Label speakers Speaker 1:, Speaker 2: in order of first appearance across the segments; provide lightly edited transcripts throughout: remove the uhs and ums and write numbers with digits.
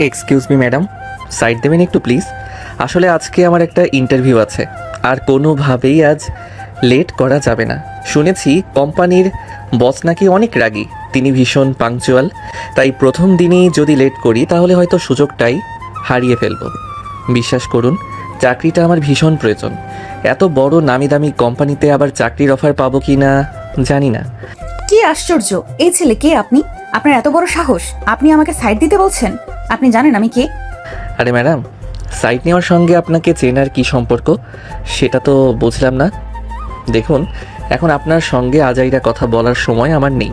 Speaker 1: Excuse me madam, side দেবেন একটু please. আসলে আজকে আমার একটা ইন্টারভিউ আছে, আর কোনোভাবেই আজ লেট করা যাবে না। শুনেছি কোম্পানির বস নাকি অনেক রাগী, তিনি ভীষণ পাংচুয়াল। তাই প্রথম দিনেই যদি লেট করি তাহলে হয়তো সুযোগটাই হারিয়ে ফেলব। বিশ্বাস করুন, চাকরিটা আমার ভীষণ প্রয়োজন। এত বড় নামি দামি কোম্পানিতে আবার চাকরির অফার পাবো কি না জানি না।
Speaker 2: কি আশ্চর্য! এই ছেলে কে? আপনি? আপনার এত বড় সাহস! আপনি আমাকে সাইড দিতে বলছেন? আপনি জানেন আমি কে?
Speaker 1: আরে ম্যাডাম, সাইড নেওয়ার সঙ্গে আপনাকে চেনার কি সম্পর্ক সেটা তো বুঝলাম না। দেখুন, এখন আপনার সঙ্গে আজাইরা কথা বলার সময় আমার নেই,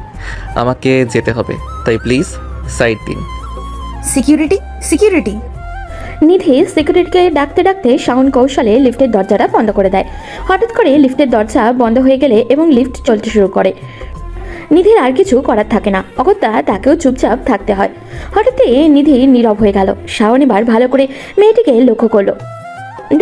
Speaker 1: আমাকে যেতে হবে। তাই প্লিজ সাইড দিন।
Speaker 2: Security, security!
Speaker 3: নিধি সিকিউরিটিকে ডাকতে ডাকতে শাওন কৌশলে লিফটের দরজাটা বন্ধ করে দেয়। হঠাৎ করে লিফটের দরজা বন্ধ হয়ে গেলে এবং লিফট চলতে শুরু করে। নিধির আর কিছু করার থাকে না, অগত্যা তাকেও চুপচাপ থাকতে হয়। হঠাৎই নিধি নীরব হয়ে গেল। শাওন এবার ভালো করে মেয়েটিকে লক্ষ্য করলো।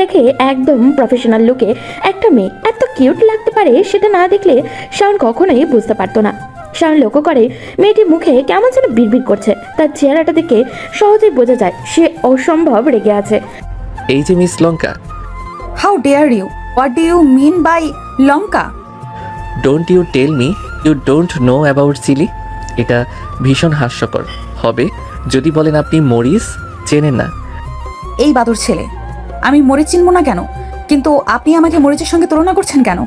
Speaker 3: দেখে একদম প্রফেশনাল লুকে একটা মেয়ে এত কিউট লাগতে পারে সেটা না দেখলে শাওন কখনোই বুঝতে পারতো না। শাওন লক্ষ্য করে মেয়েটির মুখে কেমন যেন বিড়বিড় করছে। তার চেহারাটা দেখে সহজেই বোঝা যায় সে অসম্ভব রেগে আছে।
Speaker 1: এই যে মিস লঙ্কা,
Speaker 2: how dare you! What do you mean by লঙ্কা?
Speaker 1: Don't you tell me you don't know about chilli. এটা ভীষণ হাস্যকর হবে যদি বলেন আপনি মরিচ চেনেন না।
Speaker 2: এই বাদুর ছেলে, আমি মরিচ চিনব না কেন? কিন্তু আপনি আমাকে মরিচের সঙ্গে তুলনা করছেন কেন?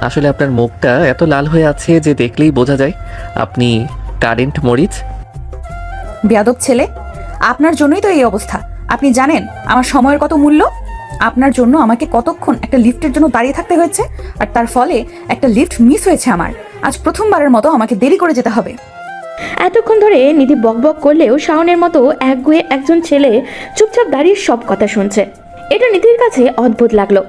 Speaker 1: আসলে আপনার মুখটা এত লাল হয়ে আছে যে দেখলেই বোঝা যায় আপনি কারেন্ট মরিচ।
Speaker 2: বেয়াদব ছেলে, আপনার জন্যই তো এই অবস্থা। আপনি জানেন আমার সময়ের কত মূল্য? আপনার জন্য আমাকে কতক্ষণ একটা লিফটের জন্য দাঁড়িয়ে থাকতে হয়েছে, আর তার ফলে একটা লিফট মিস হয়েছে আমার। আজ প্রথমবারের মতো আমাকে দেরি করে যেতে হবে।
Speaker 3: এতক্ষণ ধরে নিধি বকবক করলেও শাওনের মতো একগুঁয়ে একজন ছেলে চুপচাপ দাঁড়িয়ে সব কথা শুনছে। এটা নিধির কাছে অদ্ভুত লাগলো,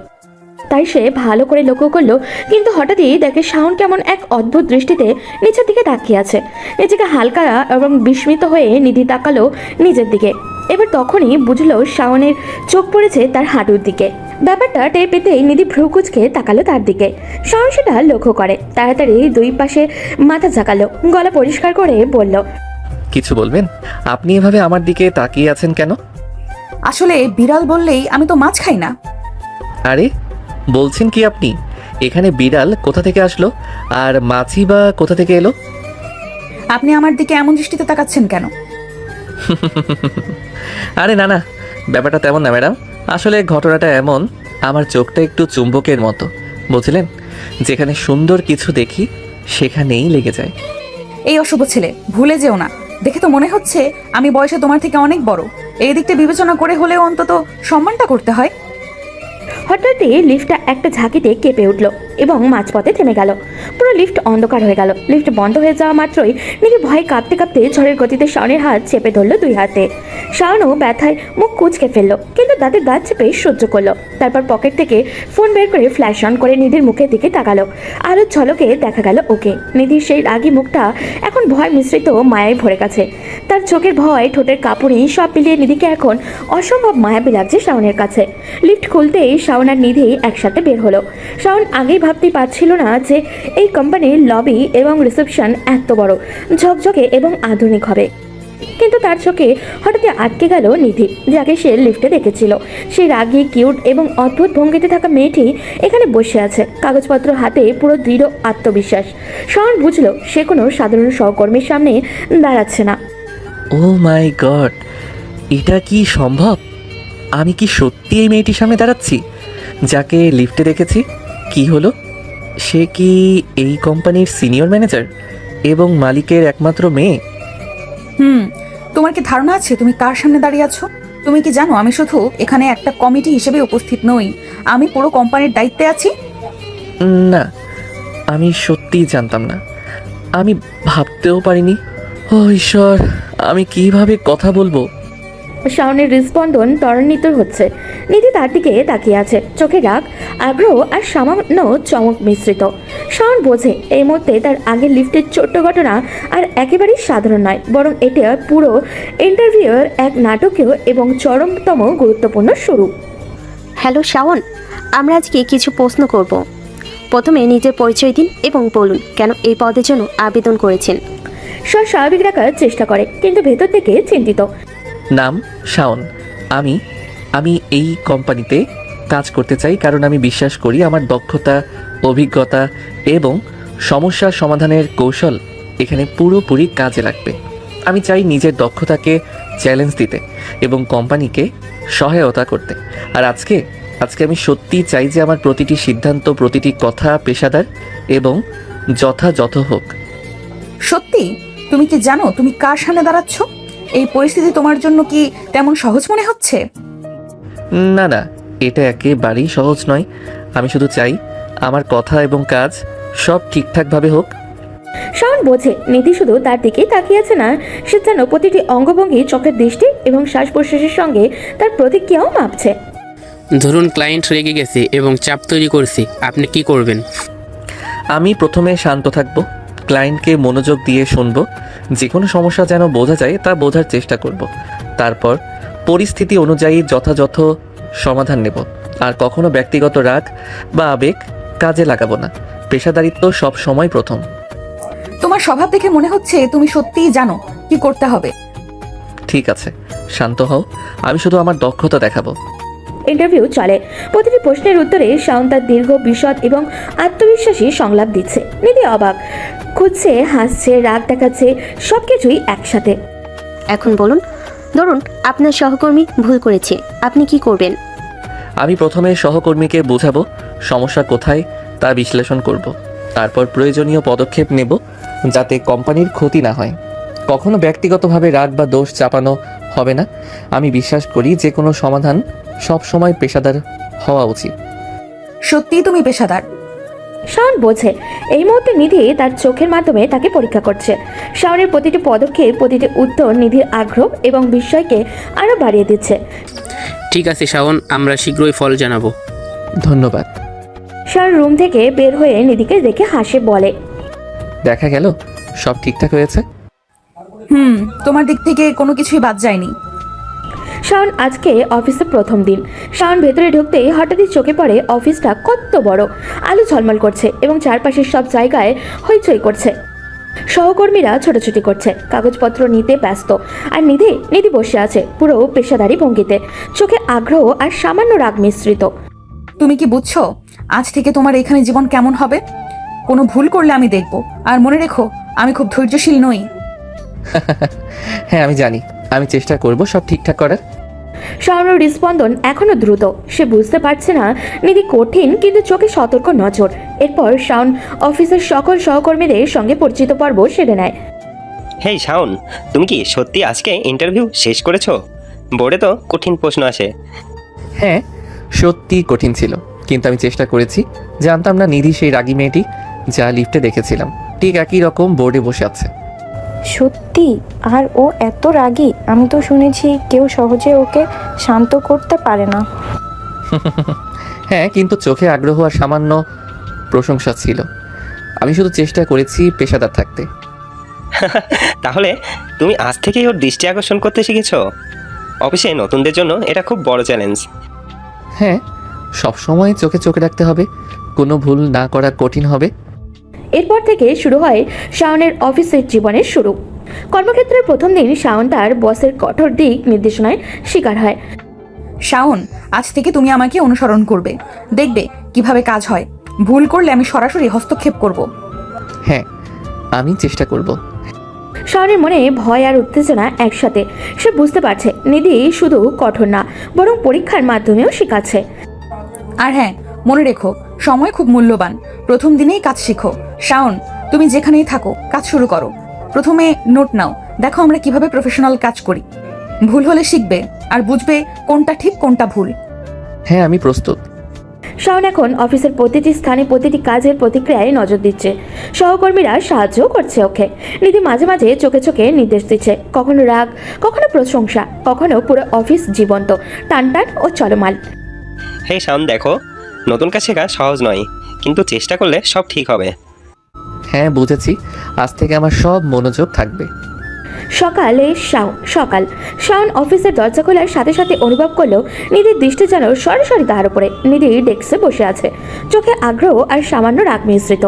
Speaker 3: তাই সে ভালো করে লক্ষ্য করলো। কিন্তু হঠাৎই দেখে শাওন কেমন এক অদ্ভুত দৃষ্টিতে নিচের দিকে তাকিয়ে আছে। নিজেকে হালকা এবং বিস্মিত হয়ে নিধি তাকালো নিজের দিকে। এবার তখনই বুঝলো শাওনের চোখ পড়েছে তার হাঁটুর দিকে। ব্যাপারটা টের পেতেই নিধি ভ্রু কুঁচকে তাকালো তার দিকে। শাওন সেটা লক্ষ্য করে, তাড়াতাড়ি দুই পাশে মাথা ঝাঁকালো, গলা পরিষ্কার করে বলল,
Speaker 1: কিছু বলবেন? আপনি এভাবে আমার দিকে তাকিয়ে আছেন কেন?
Speaker 2: আসলে বিড়াল বললেই আমি তো মাছ খাই না।
Speaker 1: আরে বলছেন কি আপনি? এখানে বিড়াল কোথা থেকে আসলো, আর মাছি বা কোথা থেকে এলো?
Speaker 2: আপনি আমার দিকে এমন দৃষ্টিতে তাকাচ্ছেন কেন?
Speaker 1: আরে না না, ব্যাপারটা তেমন না ম্যাডাম। আসলে ঘটনাটা এমন, আমার চোখটা একটু চুম্বকের মতো, বুঝলেন? যেখানে সুন্দর কিছু দেখি সেখানেই লেগে যায়।
Speaker 2: এই অশুভ ছেলে, ভুলে যেও না। দেখে তো মনে হচ্ছে আমি বয়সে তোমার থেকে অনেক বড়। এই দিকটা বিবেচনা করে হলেও অন্তত সম্মানটা করতে হয়।
Speaker 3: হঠাৎই লিফটটা একটা ঝাঁকিতে কেঁপে উঠল এবং মাঝপথে থেমে গেল। পুরো লিফট অন্ধকার হয়ে গেল। লিফট বন্ধ হয়ে যাওয়া মাত্রই নিধি ভয়ে কাঁপতে কাঁপতে ঝড়ের গতিতে শাওনের হাত চেপে ধরলো দুই হাতে। শাওনও ব্যথায় মুখ কুঁচকে ফেললো, কিন্তু দাঁতের দাঁত চেপে সহ্য করলো। তারপর পকেট থেকে ফোন বের করে ফ্ল্যাশ অন করে নিধির মুখের দিকে তাকালো। আলোর ঝলকে দেখা গেল ওকে। নিধির সেই রাগী মুখটা এখন ভয় মিশ্রিত মায়ায় ভরে গেছে। তার চোখের ভয়, ঠোঁটের কাঁপুনি সব মিলিয়ে নিধিকে এখন অসম্ভব মায়াবী লাগছে শাওনের কাছে। লিফট খুলতেই শাওন আর নিধি একসাথে বের হলো। শাওন আগেই ভাবতেই পারছিল না যে এই কোম্পানির লবি এবং রিসেপশন এত বড়, ঝকঝকে এবং আধুনিক হবে। কিন্তু তার চোখে হঠাৎ আটকে গেল নিধি, যাকে সে লিফটে দেখেছিল। সেই রাগী, কিউট এবং অদ্ভুত ভঙ্গিতে থাকা মেয়েটি এখানে বসে আছে, কাগজপত্র হাতে, পুরো দৃঢ় আত্মবিশ্বাস। শাওন বুঝলো সে কোনো সাধারণ সহকর্মীর সামনে দাঁড়াচ্ছে না।
Speaker 1: ও মাই গড, এটা কি সম্ভব? আমি কি সত্যি এই মেয়েটির সামনে দাঁড়াচ্ছি যাকে লিফটে দেখেছি? কি হলো, সে কি এই কোম্পানির সিনিয়র ম্যানেজার এবং মালিকের একমাত্র মেয়ে?
Speaker 2: তোমার কি ধারণা আছে তুমি কার সামনে দাঁড়িয়ে আছো? তুমি কি জানো আমি শুধু এখানে একটা কমিটি হিসেবে উপস্থিত নই, আমি পুরো কোম্পানির দায়িত্বে আছি।
Speaker 1: না, আমি সত্যিই জানতাম না, আমি ভাবতেও পারিনি। ও ঈশ্বর, আমি কিভাবে কথা বলবো?
Speaker 3: শাওনের হৃদস্পন্দন ত্বরান্বিত হচ্ছে। নিধি তার দিকে তাকিয়ে আছে, চোখে রাগ, আগ্রহ আর সামান্য চমক মিশ্রিত। শাওন বোঝে এই মুহূর্তে তার আগের লিফটের ছোট্ট ঘটনা আর একেবারেই সাধারণ নয়, বরং এটা পুরো ইন্টারভিউয়ের এক নাটকীয় এবং চরমতম গুরুত্বপূর্ণ শুরু।
Speaker 4: হ্যালো শাওন, আমরা আজকে কিছু প্রশ্ন করব। প্রথমে নিজের পরিচয় দিন এবং বলুন কেন এই পদের জন্য আবেদন করেছেন।
Speaker 3: স্বাভাবিক রাখার চেষ্টা করে, কিন্তু ভেতর থেকে চিন্তিত।
Speaker 1: নাম শাওন। আমি আমি এই কোম্পানিতে কাজ করতে চাই, কারণ আমি বিশ্বাস করি আমার দক্ষতা, অভিজ্ঞতা এবং সমস্যার সমাধানের কৌশল এখানে পুরোপুরি কাজে লাগবে। আমি চাই নিজের দক্ষতাকে চ্যালেঞ্জ দিতে এবং কোম্পানিকে সহায়তা করতে। আর আজকে আমি সত্যিই চাই যে আমার প্রতিটি সিদ্ধান্ত, প্রতিটি কথা পেশাদার এবং যথাযথ হোক।
Speaker 2: সত্যি? তুমি কি জানো তুমি কার সামনে দাঁড়াচ্ছ? এই পরিস্থিতি তোমার জন্য কি তেমন সহজ মনে হচ্ছে?
Speaker 1: না না, এটা একেবারেই সহজ নয়। আমি শুধু চাই আমার কথা এবং কাজ সব ঠিকঠাকভাবে হোক।
Speaker 3: শাওন বোঝে নিধি শুধু তার দিকেই তাকিয়ে আছে না, সে যেন প্রতিটি অঙ্গভঙ্গি, চোখের দৃষ্টি এবং শ্বাস প্রশ্বাসের সঙ্গে তার প্রতিক্রিয়াও মাপছে।
Speaker 5: ধরুন ক্লায়েন্ট রেগে গেছে এবং চাপ তৈরি করছে, আপনি কি করবেন?
Speaker 1: আমি প্রথমে শান্ত থাকব, ক্লায়েন্টকে মনোযোগ দিয়ে শুনব, যে কোনো সমস্যা যেন বোঝা যায় তা বোঝার চেষ্টা করব। তারপর পরিস্থিতি অনুযায়ী যথাযথ সমাধান নেব। আর কখনো ব্যক্তিগত রাগ বা আবেগ কাজে লাগাবো না। পেশাদারিত্ব সব সময় প্রথম।
Speaker 2: তোমার স্বভাব দেখে মনে হচ্ছে তুমি সত্যিই জানো কি করতে হবে।
Speaker 1: ঠিক আছে, শান্ত হও, আমি শুধু আমার দক্ষতা দেখাবো।
Speaker 3: ইন্টারভিউ চলে। প্রতিটি প্রশ্নের উত্তরে শাওন তার দীর্ঘ, বিশদ এবং আত্মবিশ্বাসী সংলাপ দিচ্ছে। নিধি অবাক, খুঁজছে, হাসছে, রাগ দেখাচ্ছে, সবকিছুই একসাথে।
Speaker 4: এখন বলুন, ধরুন আপনার সহকর্মী ভুল করেছে, আপনি কি করবেন?
Speaker 1: আমি প্রথমে সহকর্মীকে বোঝাবো সমস্যা কোথায় তা বিশ্লেষণ করব। তারপর প্রয়োজনীয় পদক্ষেপ নেব যাতে কোম্পানির ক্ষতি না হয়। কখনো ব্যক্তিগতভাবে রাগ বা দোষ চাপানো হবে না। আমি বিশ্বাস করি যে কোনো সমাধান সব সময় পেশাদার হওয়া উচিত।
Speaker 2: সত্যিই তুমি পেশাদার।
Speaker 3: শাওন বোঝে এই মুহূর্তে নিধি তার চোখের মাধ্যমে তাকে পরীক্ষা করছে। শাওনের প্রতিটি পদক্ষেপ, প্রতিটি উত্তর নিধির আগ্রহ এবং বিস্ময়কে আরো বাড়িয়ে দিচ্ছে।
Speaker 5: ঠিক আছে শাওন, আমরা শীঘ্রই ফল জানাবো।
Speaker 1: ধন্যবাদ।
Speaker 3: শাওন রুম থেকে বের হয়ে নিধিকে দেখে হাসে, বলে,
Speaker 1: দেখা গেল সব ঠিকঠাক হয়েছে।
Speaker 2: তোমার দিক থেকে কোনো কিছুই বাদ যায়নি।
Speaker 3: শাওন আজকে অফিসে প্রথম দিন। শাওন ভেতরে ঢুকতেই হঠাৎই চোখে পড়ে অফিসটা কত বড়, আলো ঝলমল করছে এবং চারপাশের সব জায়গায় হইচই করছে। সহকর্মীরা ছোটাছুটি করছে, কাগজপত্র নিতে ব্যস্ত। আর নিধি বসে আছে পুরো পেশাদারি ভঙ্গিতে, চোখে আগ্রহ আর সামান্য রাগ মিশ্রিত।
Speaker 2: তুমি কি বুঝছো আজ থেকে তোমার এখানে জীবন কেমন হবে? কোনো ভুল করলে আমি দেখব। আর মনে রেখো, আমি খুব ধৈর্যশীল নই।
Speaker 1: হ্যাঁ আমি জানি, আমি চেষ্টা করব সব ঠিকঠাক করার।
Speaker 3: শাওনের হৃদস্পন্দন এখনো দ্রুত। সে বুঝতে পারছে না নিধি কঠিন কিন্তু চোখে সতর্ক নজর। এরপর শাওন অফিসের সকল সহকর্মীদের সঙ্গে পরিচিত পর্ব সেরে নেয়।
Speaker 6: হেই শাওন, তুমি কি সত্যি আজকে ইন্টারভিউ শেষ করেছো? বোর্ডে তো কঠিন প্রশ্ন আসে।
Speaker 1: হ্যাঁ, সত্যি কঠিন ছিল, কিন্তু আমি চেষ্টা করেছি। জানতাম না নিধি সেই রাগী মেয়েটি যা লিফটে দেখেছিলাম ঠিক একই রকম বোর্ডে বসে আছে।
Speaker 7: সত্যি? আর ও এত রাগী? আমি তো শুনেছি কেউ সহজে ওকে শান্ত করতে পারে না।
Speaker 1: হ্যাঁ, কিন্তু চোখে আগ্রহ আর সামান্য প্রশংসা ছিল। আমি শুধু চেষ্টা করেছি পেশাদার থাকতে।
Speaker 6: তাহলে তুমি আজ থেকেই ওর দৃষ্টি আকর্ষণ করতে শিখেছো? অফিসে নতুনদের জন্য এটা খুব বড় চ্যালেঞ্জ।
Speaker 1: হ্যাঁ, সবসময় চোখে চোখে রাখতে হবে, কোনো ভুল না করা কঠিন হবে।
Speaker 3: এরপর থেকে শুরু হয় শাওনের অফিসের জীবনের শুরু। কর্মক্ষেত্রের প্রথম দিন শাওন তার বসের কঠোর দিক নির্দেশনায় শিকার হয়।
Speaker 2: শাওন, আজ থেকে তুমি আমাকে অনুসরণ করবে, দেখবে কিভাবে কাজ হয়। ভুল করলে আমি সরাসরি হস্তক্ষেপ করব।
Speaker 1: হ্যাঁ, আমি চেষ্টা করব।
Speaker 3: শাওনের মনে ভয় আর উত্তেজনা একসাথে। সে বুঝতে পারছে নিধি শুধু কঠোর না, বরং পরীক্ষার মাধ্যমেও শেখাচ্ছে।
Speaker 2: আর হ্যাঁ, মনে রেখো সময় খুব মূল্যবান। প্রথম দিনেই কাজ শিখো। শাওন, তুমি যেখানেই থাকো কাজ শুরু করো। প্রথমে নোট নাও, দেখো আমরা কিভাবে প্রফেশনাল কাজ করি। ভুল হলে শিখবে আর বুঝবে কোনটা ঠিক কোনটা ভুল।
Speaker 1: হ্যাঁ, আমি প্রস্তুত।
Speaker 3: শাওন এখন অফিসের প্রতিটি স্থানে প্রতিটি কাজের প্রতিক্রিয়ায় নজর দিচ্ছে। সহকর্মীরা সাহায্য করছে ওকে। নিধি মাঝে মাঝে চোখে চোখে নির্দেশ দিচ্ছে, কখনো রাগ, কখনো প্রশংসা, কখনো পুরো অফিস জীবন্ত, টানটান ও চলমাল।
Speaker 6: হেই শাওন, দেখো নতুন কাজ শেখা সহজ নয়, কিন্তু চেষ্টা করলে সব ঠিক হবে।
Speaker 1: হ্যাঁ বুঝেছি, আজ থেকে আমার সব মনোযোগ থাকবে।
Speaker 3: সকাল শাওন অফিসের দরজা খোলার সাথে সাথে অনুভব করলো নিধির দৃষ্টি যেন সরাসরি তার উপরে। নিধি ডেস্কে বসে আছে, চোখে আগ্রহ আর সামান্য রাগ মিশ্রিত।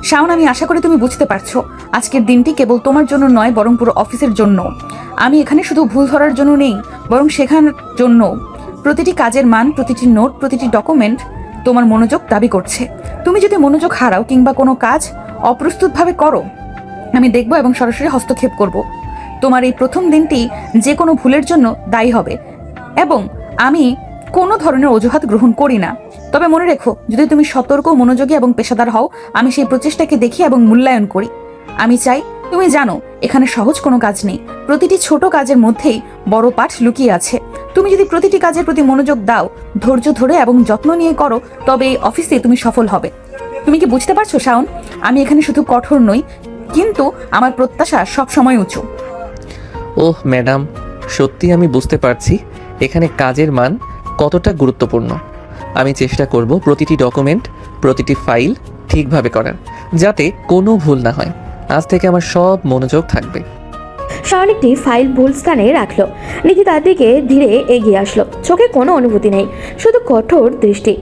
Speaker 2: শাওন, আমি আশা করি তুমি বুঝতে পারছো আজকের দিনটি কেবল তোমার জন্য নয়, বরং পুরো অফিসের জন্য। আমি এখানে শুধু ভুল ধরার জন্য নেই, বরং শেখানোর জন্য। প্রতিটি কাজের মান, প্রতিটি নোট, প্রতিটি ডকুমেন্ট তোমার মনোযোগ দাবি করছে। তুমি যদি মনোযোগ হারাও কিংবা কোনো কাজ অপ্রস্তুতভাবে করো, আমি দেখব এবং সরাসরি হস্তক্ষেপ করব। তোমার এই প্রথম দিনটি যে কোনো ভুলের জন্য দায়ী হবে, এবং আমি কোনো ধরনের অজুহাত গ্রহণ করি না। তবে মনে রেখো, যদি তুমি সতর্ক, মনোযোগী এবং পেশাদার হও, আমি সেই প্রচেষ্টাকে দেখি এবং মূল্যায়ন করি। আমি চাই তুমি জানো, এখানে সহজ কোনো কাজ নেই। প্রতিটি ছোট কাজের মধ্যেই বড় পাঠ লুকিয়ে আছে। তুমি যদি প্রতিটি কাজের প্রতি মনোযোগ দাও, ধৈর্য ধরে এবং যত্ন নিয়ে করো, তবে এই অফিসে তুমি সফল হবে। তুমি কি বুঝতে পারছো শাওন? আমি এখানে শুধু কঠোর নই, কিন্তু আমার প্রত্যাশা সবসময় উঁচু।
Speaker 1: ওহ ম্যাডাম, সত্যি আমি বুঝতে পারছি এখানে কাজের মান কতটা গুরুত্বপূর্ণ। আমি চেষ্টা করব প্রতিটি ডকুমেন্ট, প্রতিটি ফাইল ঠিকভাবে করার, যাতে কোনো ভুল না হয়। আজ থেকে আমার সব মনোযোগ থাকবে।
Speaker 3: শাওন একটি ফাইল ভুল স্থানে রাখলো। নিধি তার দিকে ধীরে এগিয়ে আসলো। চোখে কোনো অনুভূতি নেই, শুধু কঠোর দৃষ্টি।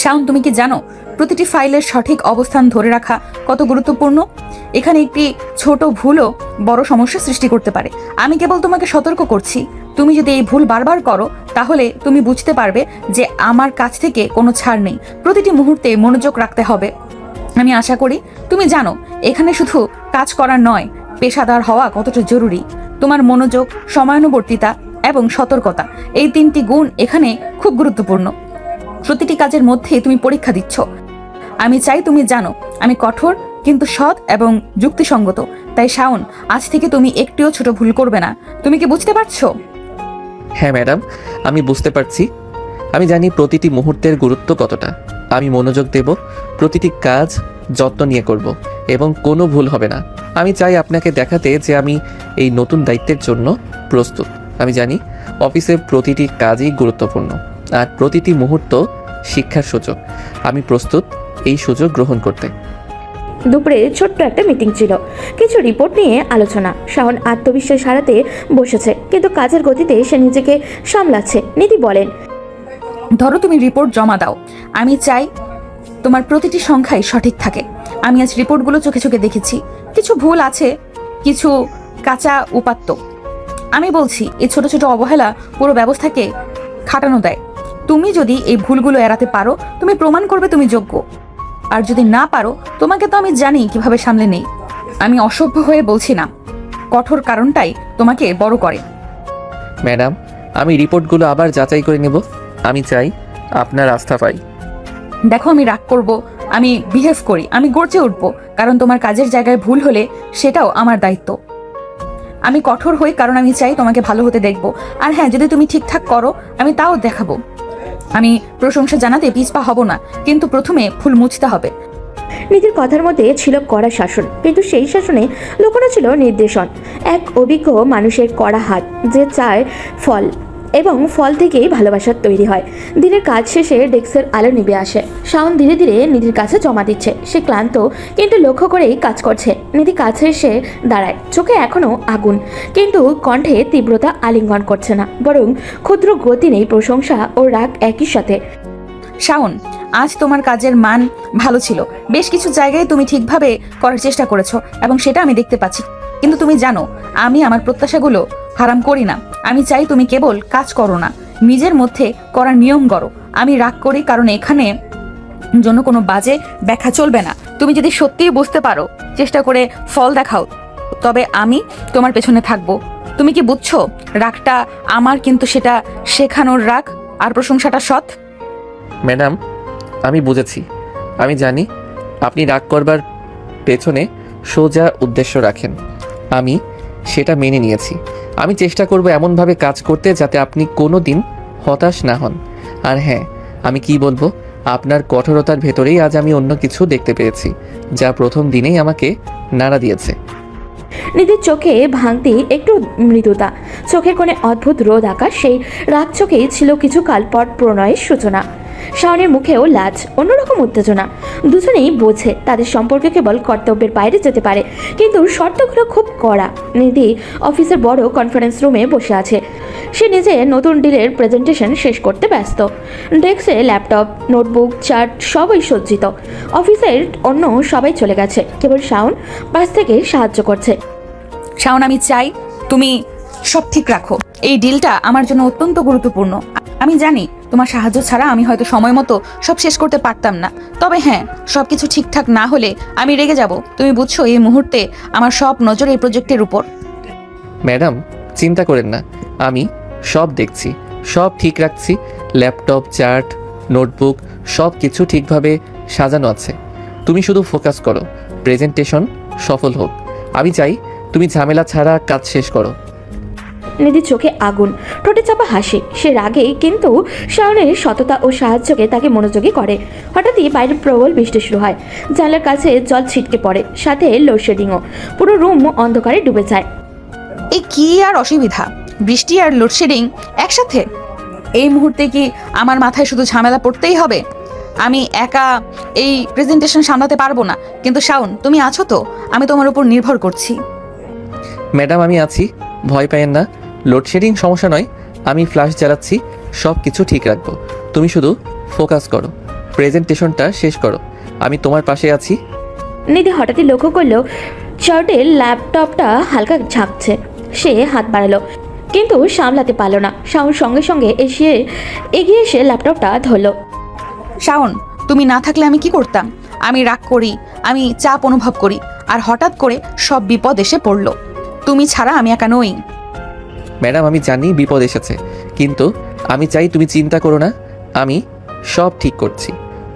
Speaker 2: শাওন, তুমি কি জানো প্রতিটি ফাইলের সঠিক অবস্থান ধরে রাখা কত গুরুত্বপূর্ণ? এখানে একটি ছোট ভুলও বড় সমস্যা সৃষ্টি করতে পারে। আমি কেবল তোমাকে সতর্ক করছি। তুমি যদি এই ভুল বারবার করো, তাহলে তুমি বুঝতে পারবে যে আমার কাছ থেকে কোনো ছাড় নেই। প্রতিটি মুহূর্তে মনোযোগ রাখতে হবে। আমি আশা করি তুমি জানো, এখানে শুধু কাজ করা নয়, পেশাদার হওয়া কতটা জরুরি। তোমার মনোযোগ, সময়ানুবর্তিতা এবং সতর্কতা, এই তিনটি গুণ এখানে খুব গুরুত্বপূর্ণ। প্রতিটি কাজের মধ্যে তুমি পরীক্ষা দিচ্ছ। আমি চাই তুমি জানো, আমি কঠোর কিন্তু সৎ এবং যুক্তিসঙ্গত। তাই শাওন, আজ থেকে তুমি একটিও ছোট ভুল করবে না। তুমি কি বুঝতে পারছো?
Speaker 1: হ্যাঁ ম্যাডাম, আমি বুঝতে পারছি। আমি জানি প্রতিটি মুহূর্তের গুরুত্ব কতটা। আমি মনোযোগ দেব, প্রতিটি কাজ যত্ন নিয়ে করব, এবং কোনো ভুল হবে না। আমি চাই আপনাকে দেখাতে যে আমি এই নতুন দায়িত্বের জন্য প্রস্তুত। আমি জানি অফিসের প্রতিটি কাজই গুরুত্বপূর্ণ, আর প্রতিটি মুহূর্ত শিক্ষার সুযোগ। আমি প্রস্তুত এই সুযোগ গ্রহণ করতে।
Speaker 3: দুপুরে ছোট্ট একটা মিটিং ছিল, কিছু রিপোর্ট নিয়ে আলোচনা। শাওন আত্মবিশ্বাস হারাতে বসেছে, কিন্তু কাজের গতিতে সে নিজেকে সামলাচ্ছে। নিধি বলেন,
Speaker 2: ধরো তুমি রিপোর্ট জমা দাও। আমি চাই তোমার প্রতিটি সংখ্যাই সঠিক থাকে। আমি আজ রিপোর্টগুলো চোখে চোখে দেখেছি। কিছু ভুল আছে, কিছু কাঁচা উপাত্ত। আমি বলছি, এই ছোট ছোট অবহেলা পুরো ব্যবস্থাকে খাটানো দেয়। তুমি যদি এই ভুলগুলো এড়াতে পারো, তুমি প্রমাণ করবে তুমি যোগ্য। আর যদি না পারো, তোমাকে তো আমি জানি কিভাবে সামলে নেই। আমি অসভ্য হয়ে বলছি না, কঠোর কারণটাই তোমাকে বড় করে।
Speaker 1: ম্যাডাম, আমি রিপোর্টগুলো আবার যাচাই করে নেব। আমি চাই আপনার আস্থা পাই।
Speaker 2: দেখো, আমি রাগ করব, আমি বিহেভ করি, আমি গর্জে উঠবো, কারণ তোমার কাজের জায়গায় ভুল হলে সেটাও আমার দায়িত্ব। আমি কঠোর হই কারণ আমি চাই তোমাকে ভালো হতে দেখবো। আর হ্যাঁ, যদি তুমি ঠিকঠাক করো, আমি তাও দেখাবো। আমি প্রশংসা জানাতে পিছপা হব না, কিন্তু প্রথমে ভুল মুছতে হবে।
Speaker 3: নিধির কথার মধ্যে ছিল কড়া শাসন, কিন্তু সেই শাসনে লুকোনো ছিল নির্দেশন। এক অভিজ্ঞ মানুষের কড়া হাত, যে চায় ফল, এবং ফল থেকেই ভালোবাসা তৈরি হয়। দিনের কাজ শেষে ডেস্কের আলো নিভে আসে। শাওন ধীরে ধীরে নিধির কাছে জমা দিচ্ছে। সে ক্লান্ত, কিন্তু লক্ষ্য করেই কাজ করছে। নিধি কাছে এসে দাঁড়ায়, চোখে এখনো আগুন, কিন্তু কণ্ঠে তীব্রতা আলিঙ্গন করছে না, বরং ক্ষুদ্র গতি নেই, প্রশংসা ও রাগ একই সাথে।
Speaker 2: শাওন, আজ তোমার কাজের মান ভালো ছিল। বেশ কিছু জায়গায় তুমি ঠিকভাবে করার চেষ্টা করেছো, এবং সেটা আমি দেখতে পাচ্ছি। কিন্তু তুমি জানো, আমি আমার প্রত্যাশাগুলো হারাম করি না। আমি চাই তুমি কেবল কাজ করো না, নিজের মধ্যে করার নিয়ম গড়ো। আমি রাগ করি কারণ এখানে জন্য কোনো বাজে ব্যাখ্যা চলবে না। তুমি যদি সত্যিই বুঝতে পারো, চেষ্টা করে ফল দেখাও, তবে আমি তোমার পেছনে থাকবো। তুমি কি বুঝছো? রাগটা আমার, কিন্তু সেটা শেখানোর রাগ, আর প্রশংসাটা সৎ।
Speaker 1: ম্যাডাম, আমি বুঝেছি। আমি জানি আপনি রাগ করবার পেছনে সোজা উদ্দেশ্য রাখেন। আমি সেটা মেনে নিয়েছি। আমি চেষ্টা করব এমনভাবে কাজ করতে যাতে আপনি কোনো দিন হতাশ না হন। আর হ্যাঁ, আমি কি বলবো, আপনার কঠোরতার ভেতরেই আজ আমি অন্য কিছু দেখতে পেয়েছি, যা প্রথম দিনেই আমাকে নাড়া দিয়েছে।
Speaker 3: নিধির চোখে ভাঙতি একটু মৃদুতা, চোখের কোণে অদ্ভুত রোদ আঁকা। সেই রাগ চোখেই ছিল কিছু কালপট প্রণয়ের সূচনা। শাওনের মুখেও লাজ, অন্যরকম উত্তেজনা। দুজনেই বোঝে তাদের সম্পর্কে কেবল কর্তব্যের বাইরে যেতে পারে, কিন্তু শর্তগুলো খুব কড়া। নিধি অফিসের বড় কনফারেন্স রুমে বসে আছে। সে নিজে নতুন ডিলের প্রেজেন্টেশন শেষ করতে ব্যস্ত। ডেস্কে ল্যাপটপ, নোটবুক, চার্ট সবই সজ্জিত। অফিসের অন্য সবাই চলে গেছে, কেবল শাওন পাশ থেকে সাহায্য করছে।
Speaker 2: শাওন, আমি চাই তুমি সব ঠিক রাখো। এই ডিলটা আমার জন্য অত্যন্ত গুরুত্বপূর্ণ। আমি জানি তোমার সাহায্য ছাড়া আমি হয়তো সময় মতো সব শেষ করতে পারতাম না, তবে হ্যাঁ, সবকিছু ঠিকঠাক না হলে আমি রেগে যাব। তুমি বুঝছো, এই মুহূর্তে আমার সব নজর এই প্রজেক্টের উপর।
Speaker 1: ম্যাডাম, চিন্তা করেন না, আমি সব দেখছি, সব ঠিক রাখছি। ল্যাপটপ, চার্ট, নোটবুক সব কিছু ঠিকভাবে সাজানো আছে। তুমি শুধু ফোকাস করো, প্রেজেন্টেশন সফল হোক। আমি চাই তুমি ঝামেলা ছাড়া কাজ শেষ করো।
Speaker 3: নিধির চোখে আগুন, ঠোঁটে চাপা হাসি। সে রাগে কিন্তু শাওনের সততা ও সাহায্যকে তাকে মনোযোগী করে। হঠাৎই বাইরে প্রবল বৃষ্টি শুরু হয়। জানলার কাছে জল ছিটকে পড়ে, সাথে লোডশেডিংও। পুরো রুম অন্ধকারে ডুবে যায়।
Speaker 2: এই কি আর অসুবিধা, বৃষ্টি আর লোডশেডিং একসাথে? এই মুহূর্তে কি আমার মাথায় শুধু ঝামেলা পড়তেই হবে? আমি একা এই প্রেজেন্টেশন সামলাতে পারবো না। কিন্তু শাওন, তুমি আছো তো? আমি তোমার উপর নির্ভর করছি।
Speaker 1: ম্যাডাম, আমি আছি, ভয় পাইয়েন না। লোডশেডিং সমস্যা নয়, আমি ফ্ল্যাশ জ্বালাচ্ছি, সব কিছু ঠিক রাখবো। তুমি শুধু ফোকাস করো, প্রেজেন্টেশনটা শেষ করো, আমি তোমার পাশে আছি।
Speaker 3: নিধি হঠাৎই লক্ষ্য করলো শার্টের ল্যাপটপটা হালকা ঝাঁকছে। সে হাত বাড়ালো, কিন্তু সামলাতে পারলো না। শাওন সঙ্গে সঙ্গে এগিয়ে এসে ল্যাপটপটা ধরলো।
Speaker 2: শাওন, তুমি না থাকলে আমি কি করতাম? আমি রাগ করি, আমি চাপ অনুভব করি, আর হঠাৎ করে সব বিপদ এসে পড়লো। তুমি ছাড়া আমি একা নই।
Speaker 1: ম্যাডাম, আমি জানি বিপদ এসেছে, কিন্তু আমি চাই তুমি চিন্তা করো না, আমি সব ঠিক করছি।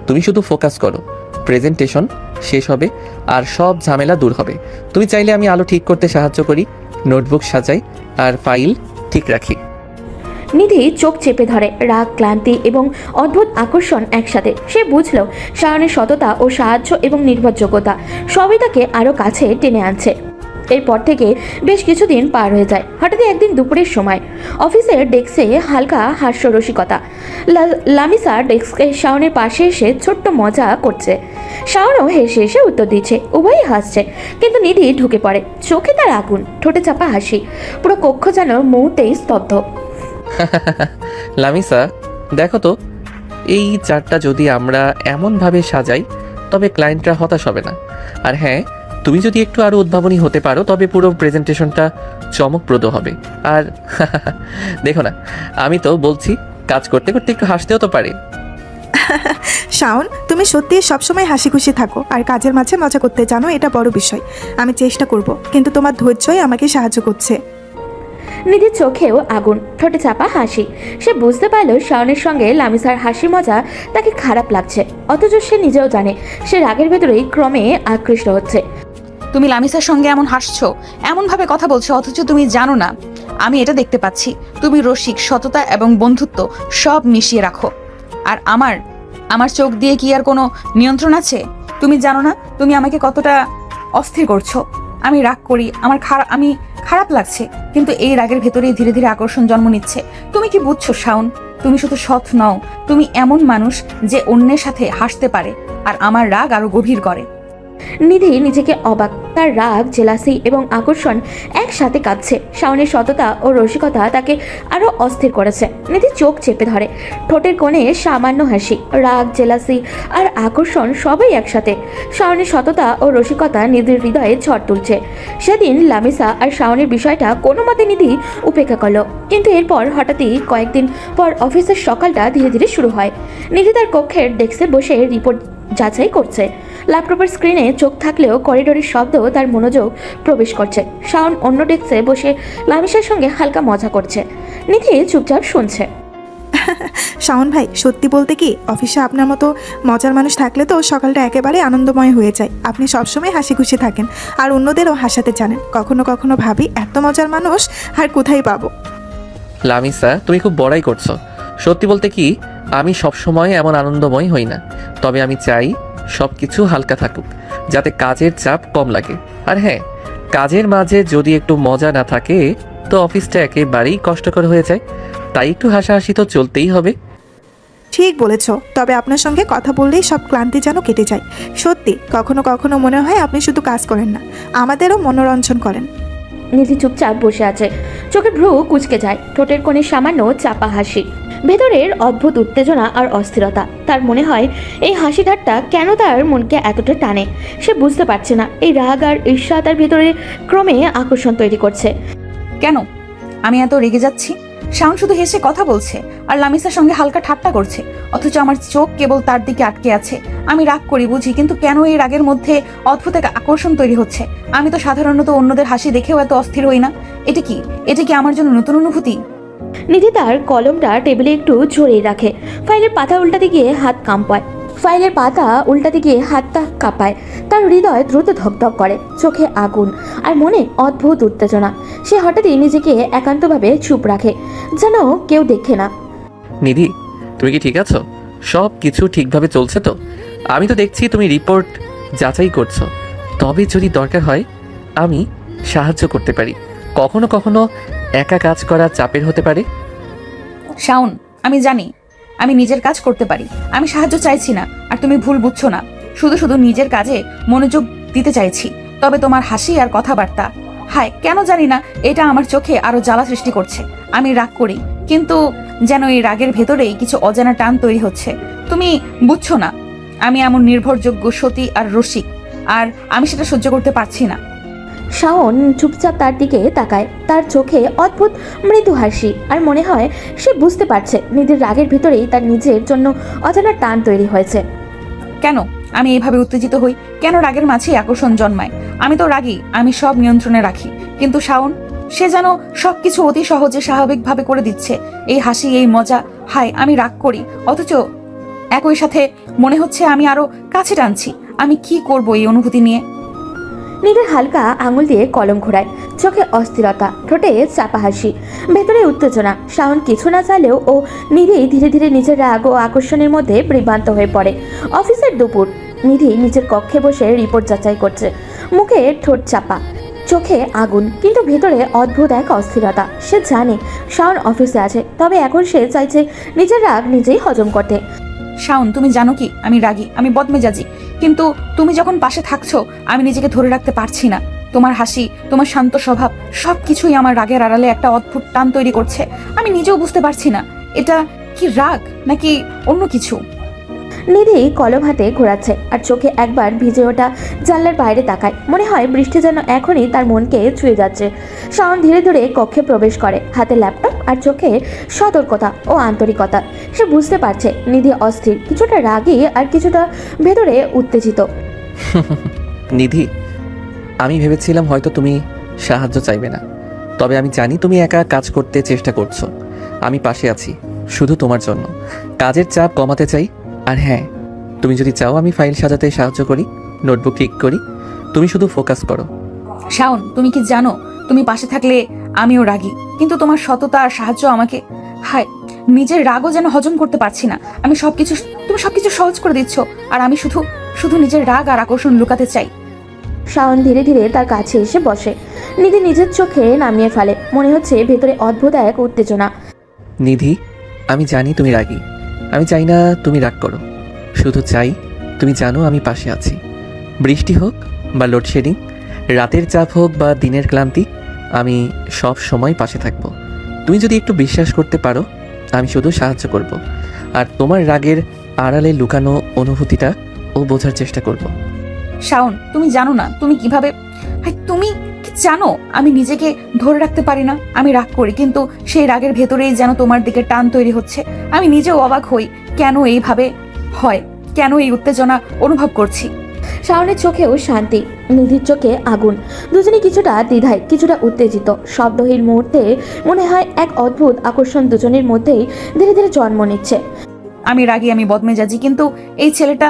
Speaker 1: তুমি শুধু ফোকাস করো, প্রেজেন্টেশন শেষ হবে আর সব ঝামেলা দূর হবে। তুমি চাইলে আমি আলো ঠিক করতে সাহায্য করি, নোটবুক সাজাই আর ফাইল ঠিক রাখি।
Speaker 3: নিধি চোখ চেপে ধরে, রাগ, ক্লান্তি এবং অদ্ভুত আকর্ষণ একসাথে। সে বুঝল শাওনের সততা ও সাহায্য এবং নির্ভরযোগ্যতা সবই তাকে আরও কাছে টেনে আনছে। এরপর থেকে বেশ কিছুদিন পার হয়ে যায়। হঠাৎই একদিন দুপুরের সময় অফিসের ডেস্কে হালকা হাস্যরসিকতা। লামিসা ডেস্কে শাওনের পাশে এসে ছোট্ট মজা করছে। শাওনও হেসে হেসে উত্তর দিচ্ছে। উভয়ই হাসছে, কিন্তু নিধি ঢুকে পড়ে। চোখে তার আগুন, ঠোঁটে চাপা হাসি। পুরো কক্ষ যেন মুহূর্তেই স্তব্ধ।
Speaker 1: লামিসা, দেখো তো, এই চারটা যদি আমরা এমনভাবে সাজাই তবে ক্লায়েন্টরা হতাশ হবে না। আর হ্যাঁ, তুমি যদি একটু আরও উদ্ভাবনী হতে পারো তবে পুরো প্রেজেন্টেশনটা চমকপ্রদ হবে। আর দেখো না, আমি তো বলছি, কাজ করতে করতে একটু হাসতেও তো পারে।
Speaker 8: শাওন, তুমি সত্যি সবসময় হাসি খুশি থাকো আর কাজের মাঝে মজা করতে জানো, এটা বড় বিষয়। আমি চেষ্টা করব, কিন্তু তোমার ধৈর্যই আমাকে সাহায্য করছে।
Speaker 3: নিধির চোখেও আগুন, ঠোঁটে চাপা হাসি। সে বুঝতে পারল শাওনের সঙ্গে লামিসার হাসি মজা তাকে খারাপ লাগছে, অথচ সে নিজেও জানে সে রাগের ভেতরেই ক্রমে আকৃষ্ট হচ্ছে।
Speaker 2: তুমি লামিসার সঙ্গে এমন হাসছো, এমনভাবে কথা বলছো, অথচ তুমি জানো না আমি এটা দেখতে পাচ্ছি। তুমি রসিক, সততা এবং বন্ধুত্ব সব মিশিয়ে রাখো। আর আমার চোখ দিয়ে কি আর কোনো নিয়ন্ত্রণ আছে? তুমি জানো না তুমি আমাকে কতটা অস্থির করছো। আমি রাগ করি, আমি খারাপ লাগছে, কিন্তু এই রাগের ভেতরেই ধীরে ধীরে আকর্ষণ জন্ম নিচ্ছে। তুমি কি বুঝছো শাওন? তুমি শুধু সৎ নও, তুমি এমন মানুষ যে অন্যের সাথে হাসতে পারে, আর আমার রাগ আরো গভীর করে।
Speaker 3: নিধি নিজেকে অবাক, তার রাগ, জেলাসি এবং আকর্ষণ একসাথে কাঁপছে। শাওনের সততা ও রসিকতা তাকে আরো অস্থির করেছে। নিধি চোখ চেপে ধরে, ঠোঁটের কোণে সামান্য হাসি। রাগ, জেলাসি আর আকর্ষণ সবই একসাথে। শাওনের সততা ও রসিকতা নিধির হৃদয়ে ঝড় তুলছে। সেদিন লামিসা আর শাওনের বিষয়টা কোনো মতে নিধি উপেক্ষা করলো, কিন্তু এরপর হঠাৎই কয়েকদিন পর অফিসের সকালটা ধীরে ধীরে শুরু হয়। নিধি তার কক্ষের ডেস্কে বসে রিপোর্ট যাচাই করছে। ল্যাপটপের স্ক্রিনে চোখ থাকলেও করিডোরের শব্দ তার মনোযোগ প্রবেশ করছে। শাওন অন্য ডেস্কে বসে লামিসার সঙ্গে হালকা মজা করছে। নিধি চুপচাপ শুনছে।
Speaker 8: শাওন ভাই, সত্যি বলতে কি, অফিসে আপনার মতো মজার মানুষ থাকলে তো সকালটা একেবারে আনন্দময় হয়ে যায়। আপনি সবসময় হাসি খুশি থাকেন আর অন্যদেরও হাসাতে জানেন। কখনো কখনো ভাবি, এত মজার মানুষ আর কোথায় পাবো।
Speaker 1: লামিসা, তুমি খুব বড়াই করছো। সত্যি বলতে কি, আমি সবসময় এমন আনন্দময় হই না, তবে আমি চাই সব কিছু হালকা থাকুক, যাতে কাজের চাপ কম লাগে। আর হ্যাঁ, কাজের মাঝে যদি একটু মজা না থাকে তো অফিসটা একেবারেই কষ্টকর হয়ে যায়। তাই একটু হাসাহাসি তো চলতেই হবে।
Speaker 8: ঠিক বলেছ, তবে আপনার সঙ্গে কথা বললেই সব ক্লান্তি যেন কেটে যায়। সত্যি, কখনো কখনো মনে হয় আপনি শুধু কাজ করেন না, আমাদেরও মনোরঞ্জন করেন।
Speaker 3: নিধি চুপচাপ বসে আছে, চোখের ভ্রু কুঁচকে যায়, ঠোঁটের কোণে সামান্য চাপা হাসি, ভেতরের অদ্ভুত উত্তেজনা আর অস্থিরতা। তার মনে হয় এই হাসি ঠাট্টা কেন তার মনকে এতটা টানে। সে বুঝতে পারছে না এই রাগ আর ঈর্ষা তার ভেতরে ক্রমে আকর্ষণ তৈরি করছে।
Speaker 2: কেন আমি এত রেগে যাচ্ছি? শাওন শুধু হেসে কথা বলছে আর লামিসার সঙ্গে হালকা ঠাট্টা করছে, অথচ আমার চোখ কেবল তার দিকে আটকে আছে। আমি রাগ করি বুঝি, কিন্তু কেন এই রাগের মধ্যে অদ্ভুত এক আকর্ষণ তৈরি হচ্ছে? আমি তো সাধারণত অন্যদের হাসি দেখেও এত অস্থির হই না। এটা কি আমার জন্য নতুন অনুভূতি?
Speaker 3: নিধি তার কলমটা টেবিলে একটু জড়িয়ে রাখে, ফাইলের পাতা উল্টাতে গিয়ে হাতটা কাঁপায়। তার হৃদয় দ্রুত ধকধক করে, চোখে আগুন আর মনে অদ্ভুত উত্তেজনা। সে হঠাৎই নিজেকে একান্তভাবে চুপ রাখে, যেন কেউ দেখে না।
Speaker 1: নিধি, তুমি কি ঠিক আছো? সব কিছু ঠিকভাবে চলছে তো? আমি তো দেখছি তুমি রিপোর্ট যাচাই করছো। তবে যদি দরকার হয় আমি সাহায্য করতে পারি। কখনো কখনো একা কাজ করা চাপের হতে পারে।
Speaker 2: শাওন, আমি জানি আমি নিজের কাজ করতে পারি, আমি সাহায্য চাইছি না। আর তুমি ভুল বুঝছো না, শুধু নিজের কাজে মনোযোগ দিতে চাইছি। তবে তোমার হাসি আর কথাবার্তা, হায় কেন জানি না, এটা আমার চোখে আরো জ্বালা সৃষ্টি করছে। আমি রাগ করি, কিন্তু যেন এই রাগের ভেতরেই কিছু অজানা টান তৈরি হচ্ছে। তুমি বুঝছো না, আমি এমন নির্ভরযোগ্য, সতী আর রসিক, আর আমি সেটা সহ্য করতে পারছি না।
Speaker 3: শাওন চুপচাপ তার দিকে তাকায়, তার চোখে অদ্ভুত মৃদু হাসি, আর মনে হয় সে বুঝতে পারছে নিধির রাগের ভিতরেই তার নিজের জন্য অজানা টান তৈরি হয়েছে।
Speaker 2: কেন আমি এইভাবে উত্তেজিত হই? কেন রাগের মাঝেই আকর্ষণ জন্মায়? আমি তো রাগী, আমি সব নিয়ন্ত্রণে রাখি, কিন্তু শাওন সে যেন সবকিছু অতি সহজে স্বাভাবিকভাবে করে দিচ্ছে। এই হাসি, এই মজা, হায় আমি রাগ করি, অথচ একই সাথে মনে হচ্ছে আমি আরো কাছে টানছি। আমি কি করব এই অনুভূতি নিয়ে?
Speaker 3: নিধির হালকা আঙুল দিয়ে কলম ঘোরায়, চোখে অস্থিরতা, ঠোঁটে চাপা হাসি, ভেতরে উত্তেজনা। শাওন কিছু না চাইলেও ও নিধি ধীরে ধীরে নিজের রাগ ও আকর্ষণের মধ্যে বিভ্রান্ত হয়ে পড়ে। অফিসের দুপুর, নিধি নিজের কক্ষে বসে রিপোর্ট যাচাই করছে, মুখে ঠোঁট চাপা, চোখে আগুন, কিন্তু ভেতরে অদ্ভুত এক অস্থিরতা। সে জানে শাওন অফিসে আছে, তবে এখন সে চাইছে নিজের রাগ নিজেই হজম করতে।
Speaker 2: শাওন, তুমি জানো কি আমি রাগী, আমি বদমেজাজি, কিন্তু তুমি যখন পাশে থাকছো আমি নিজেকে ধরে রাখতে পারছি না। তোমার হাসি, তোমার শান্ত স্বভাব, সবকিছুই আমার রাগের আড়ালে একটা অদ্ভুত টান তৈরি করছে। আমি নিজেও বুঝতে পারছি না এটা কি রাগ নাকি অন্য কিছু।
Speaker 3: নিধি কলম হাতে ঘোরাচ্ছে আর চোখে একবার ভিজে ওঠা জানলার বাইরে তাকায়। মনে হয় বৃষ্টি যেন এখনই তার মনকে ছুঁয়ে যাচ্ছে। শাওন ধীরে ধীরে কক্ষে প্রবেশ করে, হাতে ল্যাপটপ আর চোখে সতর্কতা ও আন্তরিকতা। সে বুঝতে পারছে নিধি অস্থির, কিছুটা রাগী আর কিছুটা ভেতরে উত্তেজিত।
Speaker 1: নিধি, আমি ভেবেছিলাম হয়তো তুমি সাহায্য চাইবে না, তবে আমি জানি তুমি একা কাজ করতে চেষ্টা করছো। আমি পাশে আছি শুধু তোমার জন্য। কাজের চাপ কমাতে চাই। আর হ্যাঁ, তুমি যদি চাও আমি ফাইল সাজাতে সাহায্য করি, নোটবুক ঠিক করি, তুমি শুধু ফোকাস করো।
Speaker 2: শাওন, তুমি কি জানো তুমি পাশে থাকলে আমিও রাগী, কিন্তু তোমার সততা আর সাহায্য আমাকে, হায় নিজের রাগও যেন হজম করতে পারছি না। তুমি সবকিছু সহজ করে দিচ্ছ, আর আমি শুধু নিজের রাগ আর আকর্ষণ লুকাতে চাই।
Speaker 3: শাওন ধীরে ধীরে তার কাছে এসে বসে, নিধি নিজের চোখে নামিয়ে ফেলে। মনে হচ্ছে ভেতরে অদ্ভুত এক উত্তেজনা।
Speaker 1: নিধি, আমি জানি তুমি রাগী, আমি চাই না তুমি রাগ করো, শুধু চাই তুমি জানো আমি পাশে আছি। বৃষ্টি হোক বা লোডশেডিং, রাতের চাপ হোক বা দিনের ক্লান্তি, আমি সব সময় পাশে থাকবো। তুমি যদি একটু বিশ্বাস করতে পারো, আমি শুধু সাহায্য করব, আর তোমার রাগের আড়ালে লুকানো অনুভূতিটা বোঝার চেষ্টা করব।
Speaker 2: শাওন, তুমি জানো না তুমি কি জানো আমি নিজেকে ধরে রাখতে পারি না। আমি রাগ করি, কিন্তু সেই রাগের ভেতরেই যেন তোমার দিকে টান তৈরি হচ্ছে। আমি নিজেও অবাক হই কেন এইভাবে হয়, কেন এই উত্তেজনা অনুভব করছি।
Speaker 3: শাওনের চোখেও শান্তি, নিধির চোখে আগুন। দুজনে কিছুটা দ্বিধায়, কিছুটা উত্তেজিত। শব্দহীন মুহূর্তে মনে হয় এক অদ্ভুত আকর্ষণ দুজনের মধ্যেই ধীরে ধীরে জন্ম নিচ্ছে।
Speaker 2: আমি রাগী, আমি বদমেজাজি, কিন্তু এই ছেলেটা,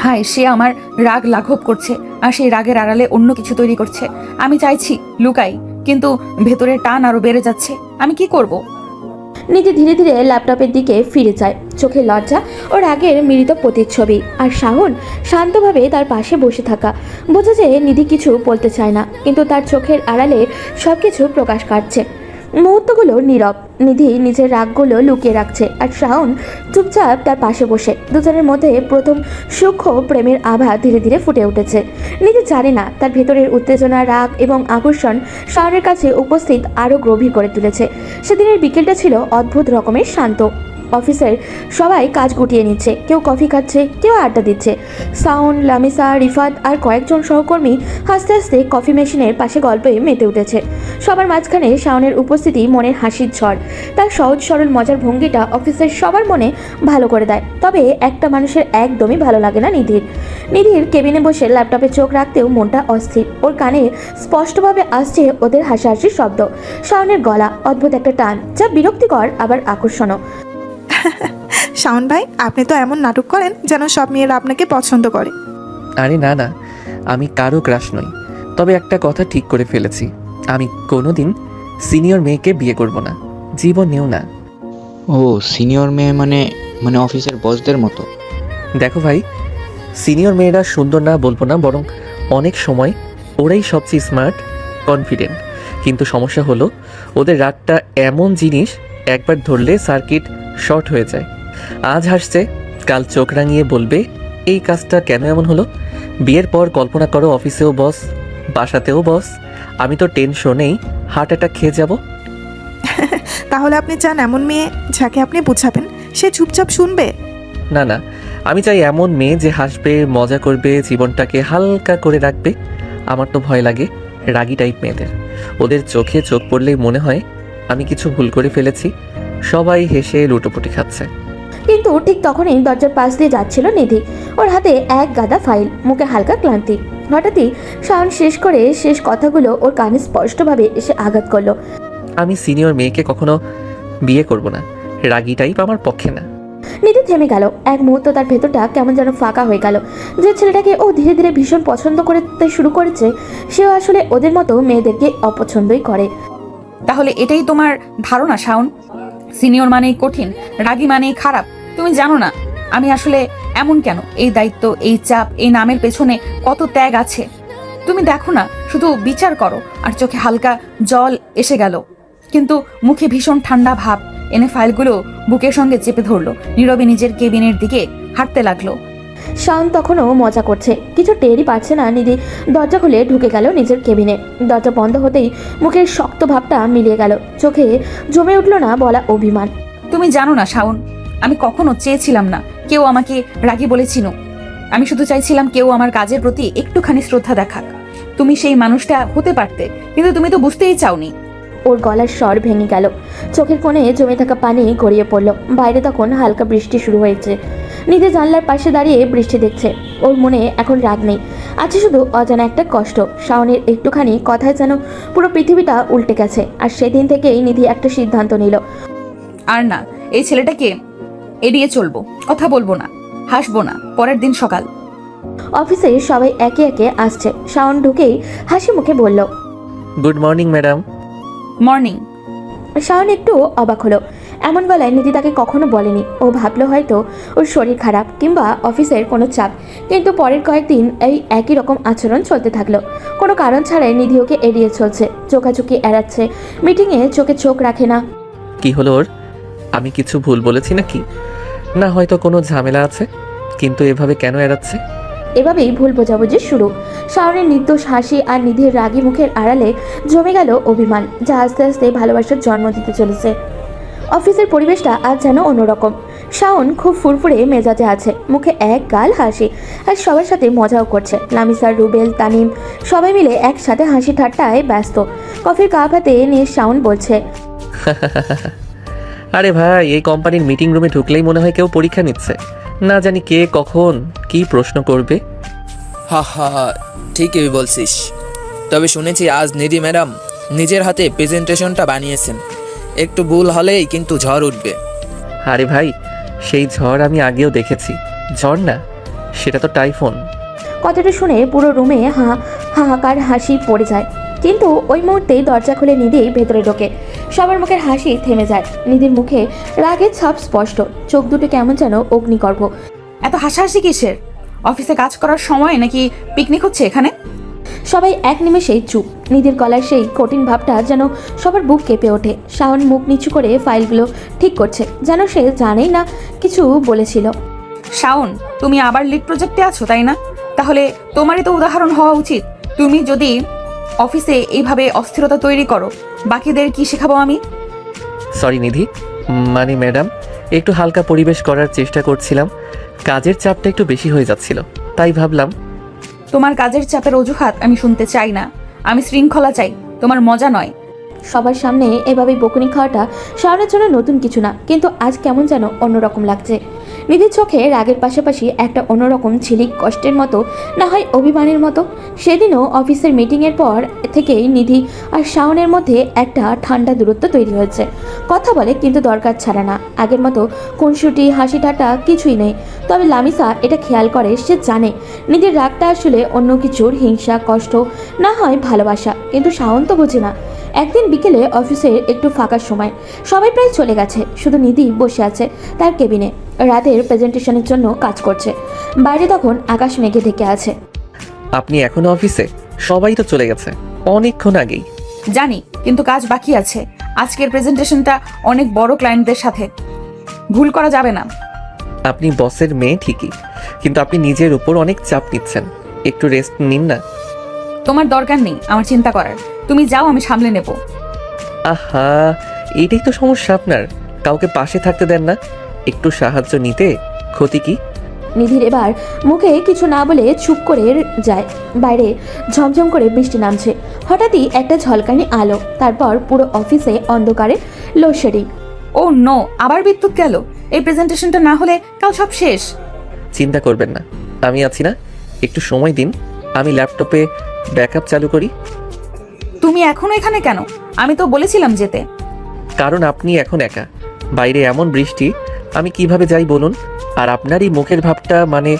Speaker 2: হায় সে আমার রাগ লাঘব করছে, আর সেই রাগের আড়ালে অন্য কিছু তৈরি করছে। আমি চাইছি লুকাই, কিন্তু ভেতরের টান আরো বেড়ে যাচ্ছে। আমি কি করব?
Speaker 3: নিধি ধীরে ধীরে ল্যাপটপের দিকে ফিরে যায়, চোখে লজ্জা ও রাগের মিলিত প্রতিচ্ছবি। আর শাওন শান্তভাবে তার পাশে বসে থাকা। বোঝা যায় নিধি কিছু বলতে চায় না, কিন্তু তার চোখের আড়ালে সবকিছু প্রকাশ কাটছে। মুহূর্তগুলো নীরব। নিধি নিজের রাগগুলো লুকিয়ে রাখছে আর শাওন চুপচাপ তার পাশে বসে। দুজনের মধ্যে প্রথম সূক্ষ্ম প্রেমের আভা ধীরে ধীরে ফুটে উঠেছে। নিধি জানে না তার ভেতরের উত্তেজনা, রাগ এবং আকর্ষণ শাওনের কাছে উপস্থিত আরও গভীর করে তুলেছে। সেদিনের বিকেলটা ছিল অদ্ভুত রকমের শান্ত। অফিসের সবাই কাজ গুটিয়ে নিচ্ছে, কেউ কফি খাচ্ছে, কেউ আড্ডা দিচ্ছে। সাউন, লামিসা, রিফাত আর কয়েকজন সহকর্মী হাসতে হাসতে কফি মেশিনের পাশে গল্পে মেতে উঠেছে। সবার মাঝখানে শাওনের উপস্থিতি মনের হাসির ঝড়। তার সহজ সরল মজার ভঙ্গিটা অফিসের সবার মনে ভালো করে দেয়। তবে একটা মানুষের একদমই ভালো লাগে না নিধির কেবিনে বসে ল্যাপটপে চোখ রাখতেও মনটা অস্থির। ওর কানে স্পষ্টভাবে আসছে ওদের হাসাহাসির শব্দ, শাওনের গলা, অদ্ভুত একটা টান যা বিরক্তিকর আবার আকর্ষণও।
Speaker 8: শাওন ভাই, আপনি তো এমন নাটক করেন যেন সব মেয়েরা আপনাকে পছন্দ করে।
Speaker 1: আরে না না, আমি কারো ক্রাশ নই। তবে একটা কথা ঠিক করে ফেলেছি, আমি কোনোদিন সিনিয়র মেয়েকে বিয়ে করব না, জীবনেও না।
Speaker 9: ও সিনিয়র মেয়ে মানে মানে অফিসের বসদের মতো?
Speaker 1: দেখো ভাই, সিনিয়র মেয়েরা সুন্দর না বলবো না, বরং অনেক সময় ওরাই সবচেয়ে স্মার্ট, কনফিডেন্ট। কিন্তু সমস্যা হলো ওদের রাগটা এমন জিনিস, একবার ধরলে সার্কিট শর্ট হয়ে যায়। আজ হাসছে, কাল চোখ রাঙিয়ে বলবে এই কাজটা কেন এমন হলো। বিয়ের পর কল্পনা করো অফিসেও বস, বাসাতেও বস। আমি তো টেনশনেই হার্ট অ্যাটাক খেয়ে যাব।
Speaker 8: তাহলে আপনি চান এমন মেয়ে যাকে আপনি বুঝাবেন সে চুপচাপ শুনবে?
Speaker 1: না না, আমি চাই এমন মেয়ে যে হাসবে, মজা করবে, জীবনটাকে হালকা করে রাখবে। আমার তো ভয় লাগে রাগী টাইপ মেয়েদের। ওদের চোখে চোখ পড়লেই মনে হয় আমি কিছু ভুল করে ফেলেছি। সবাই হেসে লুটোপুটি খাচ্ছে।
Speaker 3: কিন্তু ঠিক তখনই দরজার পাশ দিয়ে যাচ্ছিল নিধি। ওর হাতে এক গাদা ফাইল, মুখে হালকা ক্লান্তি। হঠাৎই শাওন শেষ কথাগুলো ওর কানে স্পষ্টভাবে এসে আঘাত করলো।
Speaker 1: আমি সিনিয়র মেয়েকে কখনো বিয়ে করব না, রাগী টাইপ আমার পক্ষে না।
Speaker 3: নিধি থেমে গেল। এক মুহূর্ত তার ভেতরটা কেমন যেন ফাঁকা হয়ে গেল। যে ছেলেটাকে ও ধীরে ধীরে ভীষণ পছন্দ করতে শুরু করেছে, সেও আসলে ওদের মতো মেয়েদেরকে অপছন্দই করে।
Speaker 2: তাহলে এটাই তোমার ধারণা শাওন? সিনিয়র মানেই কঠিন, রাগী মানেই খারাপ। তুমি জানো না আমি আসলে এমন কেন? এই দায়িত্ব, এই চাপ, এই নামের পেছনে কত ত্যাগ আছে। তুমি দেখো না, শুধু বিচার করো। আর চোখে হালকা জল এসে গেল, কিন্তু মুখে ভীষণ ঠান্ডা ভাব। এনে ফাইলগুলো বুকের সঙ্গে চেপে ধরলো, নীরবে নিজের কেবিনের দিকে হাঁটতে লাগলো।
Speaker 3: শাওন তখনও মজা করছে, কিছু টেরই পাচ্ছে না। নিধি দরজা খুলে ঢুকে গেল নিজের কেবিনে। দরজা বন্ধ হতেই মুখের শক্ত ভাবটা মিলিয়ে গেল, চোখে জমে উঠল না বলা অভিমান।
Speaker 2: তুমি জানো না শাওন, আমি কখনো চেয়েছিলাম না কেউ আমাকে রাগী বলে চিনুক। আমি শুধু চাইছিলাম কেউ আমার কাজের প্রতি একটুখানি শ্রদ্ধা দেখাক। তুমি সেই মানুষটা হতে পারতে, কিন্তু তুমি তো বুঝতেই চাওনি।
Speaker 3: ওর গলার স্বর ভেঙে গেল, চোখের কোণে জমে থাকা পানি গড়িয়ে পড়ল। বাইরে তখন হালকা বৃষ্টি শুরু হয়েছে। নিধি জানলার পাশে দাঁড়িয়ে বৃষ্টি দেখছে। ওর মনে এখন রাগ নেই, আছে শুধু অজানা একটা কষ্ট। শাওনের একটুখানি কথায় যেন পুরো পৃথিবীটা উল্টে গেছে। আর সেদিন থেকেই নিধি একটা সিদ্ধান্ত নিল,
Speaker 2: আর না, এই ছেলেটাকে এড়িয়ে চলবো, কথা বলবো না, হাসবো না। পরের দিন সকাল।
Speaker 3: অফিসে সবাই একে একে আসছে। শাওন ঢুকেই হাসি মুখে বলল,
Speaker 1: good morning madam.
Speaker 2: Morning.
Speaker 3: Shaon একটু অবাক হলো। এমন গলায় নিধি তাকে কখনো বলেনি। ও ভাবলো হয়তো ওর শরীর খারাপ কিংবা অফিসের কোনো চাপ। কিন্তু পরের কয়েকদিন এই একই রকম আচরণ চলতে থাকলো। কোনো কারণ ছাড়াই নিধি ওকে এড়িয়ে চলছে, চোখাচোখি এড়াচ্ছে, মিটিংয়ে চোখে চোখ রাখে না।
Speaker 1: কি হলো ওর? আমি কিছু ভুল বলেছি নাকি? না হয়তো কোনো ঝামেলা আছে, কিন্তু এভাবে কেন এড়াচ্ছে?
Speaker 3: এভাবেই ভুল বোঝাবুঝি শুরু। শাওনের নির্দোষ হাসি আর নিধির রাগী মুখের আড়ালে জমে গেল অভিমান, যা আস্তে আস্তে ভালোবাসার জন্ম দিতে চলেছে। অফিসের পরিবেশটা আজ যেন অন্যরকম। শাওন খুব ফুরফুরে মেজাজে আছে, মুখে এক গাল হাসি, আর সবার সাথে মজাও করছে। লামিসা, রুবেল, তানিম সবাই মিলে একসাথে হাসি ঠাট্টায় ব্যস্ত। কফির কাপ হাতে নিয়ে শাওন বলছে,
Speaker 1: আরে ভাই, এই কোম্পানির মিটিং রুমে ঢুকলেই মনে হয় কেউ পরীক্ষা নিচ্ছে। না জানি কে কখন কি প্রশ্ন করবে।
Speaker 10: হা হা হা, ঠিকই বলছিস। তবে শুনেছি আজ নিধি ম্যাডাম নিজের হাতে প্রেজেন্টেশনটা বানিয়েছেন। একটু ভুল হলেই কিন্তু ঝড় উঠবে।
Speaker 1: আরে ভাই, সেই ঝড় আমি আগেও দেখেছি। ঝড় না, সেটা তো টাইফুন।
Speaker 3: কথাটা শুনে পুরো রুমে হাহাকার হাসি পড়ে যায়। কিন্তু ওই মুহূর্তেই দরজা খুলে নিধি ভেতরে ঢোকে। সবার মুখের হাসি থেমে যায়। নিধির মুখে রাগের ছাপ স্পষ্ট, চোখ দুটো কেমন যেন অগ্নিগর্ভ।
Speaker 2: এত হাসাহাসি কিসের? অফিসে কাজ করার সময় নাকি পিকনিক হচ্ছে এখানে?
Speaker 3: সবাই এক নিমেষেই চুপ। নিধির গলার সেই কঠিন ভাবটা যেন সবার বুক কেঁপে ওঠে। শাওন মুখ নিচু করে ফাইলগুলো ঠিক করছে, যেন সে জানেই না কিছু বলেছিল।
Speaker 2: শাওন, তুমি আবার লিড প্রজেক্টে আছো তাই না? তাহলে তোমারই তো উদাহরণ হওয়া উচিত। তুমি যদি অফিসে এইভাবে অস্থিরতা তৈরি করো, বাকিদের কি শেখাবো আমি?
Speaker 1: সরি নিধি, মানে ম্যাডাম, একটু হালকা পরিবেশ করার চেষ্টা করছিলাম। কাজের চাপটা একটু বেশি হয়ে যাচ্ছিল, তাই ভাবলাম।
Speaker 2: তোমার কাজের চাপের অজুহাত আমি শুনতে চাই না। আমি শৃঙ্খলা চাই, তোমার মজা নয়।
Speaker 3: সবার সামনে এভাবে বকুনি খাওয়াটা শাওনের জন্য নতুন কিছু না, কিন্তু আজ কেমন যেন অন্যরকম লাগছে। নিধির চোখে রাগের পাশাপাশি একটা অন্যরকম ঝিলিক, কষ্টের মতো, না হয় অভিমানের মতো। সেদিনও অফিসের মিটিংয়ের পর থেকেই নিধি আর শাওনের মধ্যে একটা ঠান্ডা দূরত্ব তৈরি হয়েছে। কথা বলে কিন্তু দরকার ছাড়া না। আগের মতো খুনসুটি, হাসি ঠাট্টা কিছুই নেই। তবে লামিসা এটা খেয়াল করে, সে জানে নিধির রাগটা আসলে অন্য কিছুর, হিংসা, কষ্ট, না হয় ভালোবাসা। কিন্তু শাওন তো বোঝে না। একদিন বিকেলে অফিসের একটু ফাঁকার সময়, সবাই প্রায় চলে গেছে, শুধু নিধি বসে আছে তার কেবিনে। রাতের প্রেজেন্টেশনের জন্য কাজ করছে। বাইরে তখন আকাশ মেঘে ঢেকে আছে।
Speaker 1: আপনি এখনো অফিসে? সবাই তো চলে গেছে অনেকক্ষণ আগেই।
Speaker 2: জানি, কিন্তু কাজ বাকি আছে। আজকের প্রেজেন্টেশনটা অনেক বড় ক্লায়েন্টদের সাথে, ভুল করা যাবে না।
Speaker 1: আপনি বসের মেয়ে ঠিকই, কিন্তু আপনি নিজের উপর অনেক চাপ নিচ্ছেন। একটু রেস্ট নিন না।
Speaker 2: তোমার দরকার নেই আমার চিন্তা করার। তুমি যাও, আমি সামলে নেব।
Speaker 1: আহা, এইটাই তো সমস্যা আপনার, কাউকে পাশে থাকতে দেন না। একটু সাহায্য নিতে ক্ষতি কি?
Speaker 3: নিধির এবার মুখে কিছু না বলে চুপ করে যায়। বাইরে ঝমঝম করে বৃষ্টি নামছে। হঠাৎই একটা ঝলকানি আলো, তারপর পুরো অফিসে অন্ধকারে লোডশেডিং।
Speaker 2: ও নো, আবার বিদ্যুৎ গেল। এই প্রেজেন্টেশনটা না হলে কাল সব শেষ।
Speaker 1: চিন্তা করবেন না, আমি আছি না। একটু সময় দিন, আমি ল্যাপটপে ব্যাকআপ চালু করি।
Speaker 2: তুমি এখনো এখানে কেন? আমি তো বলেছিলাম যেতে।
Speaker 1: কারণ আপনি এখন একা, বাইরে এমন বৃষ্টি, আমি কিভাবে যাই বলুন? আর আপনারই মুখের ভাবটা, মানে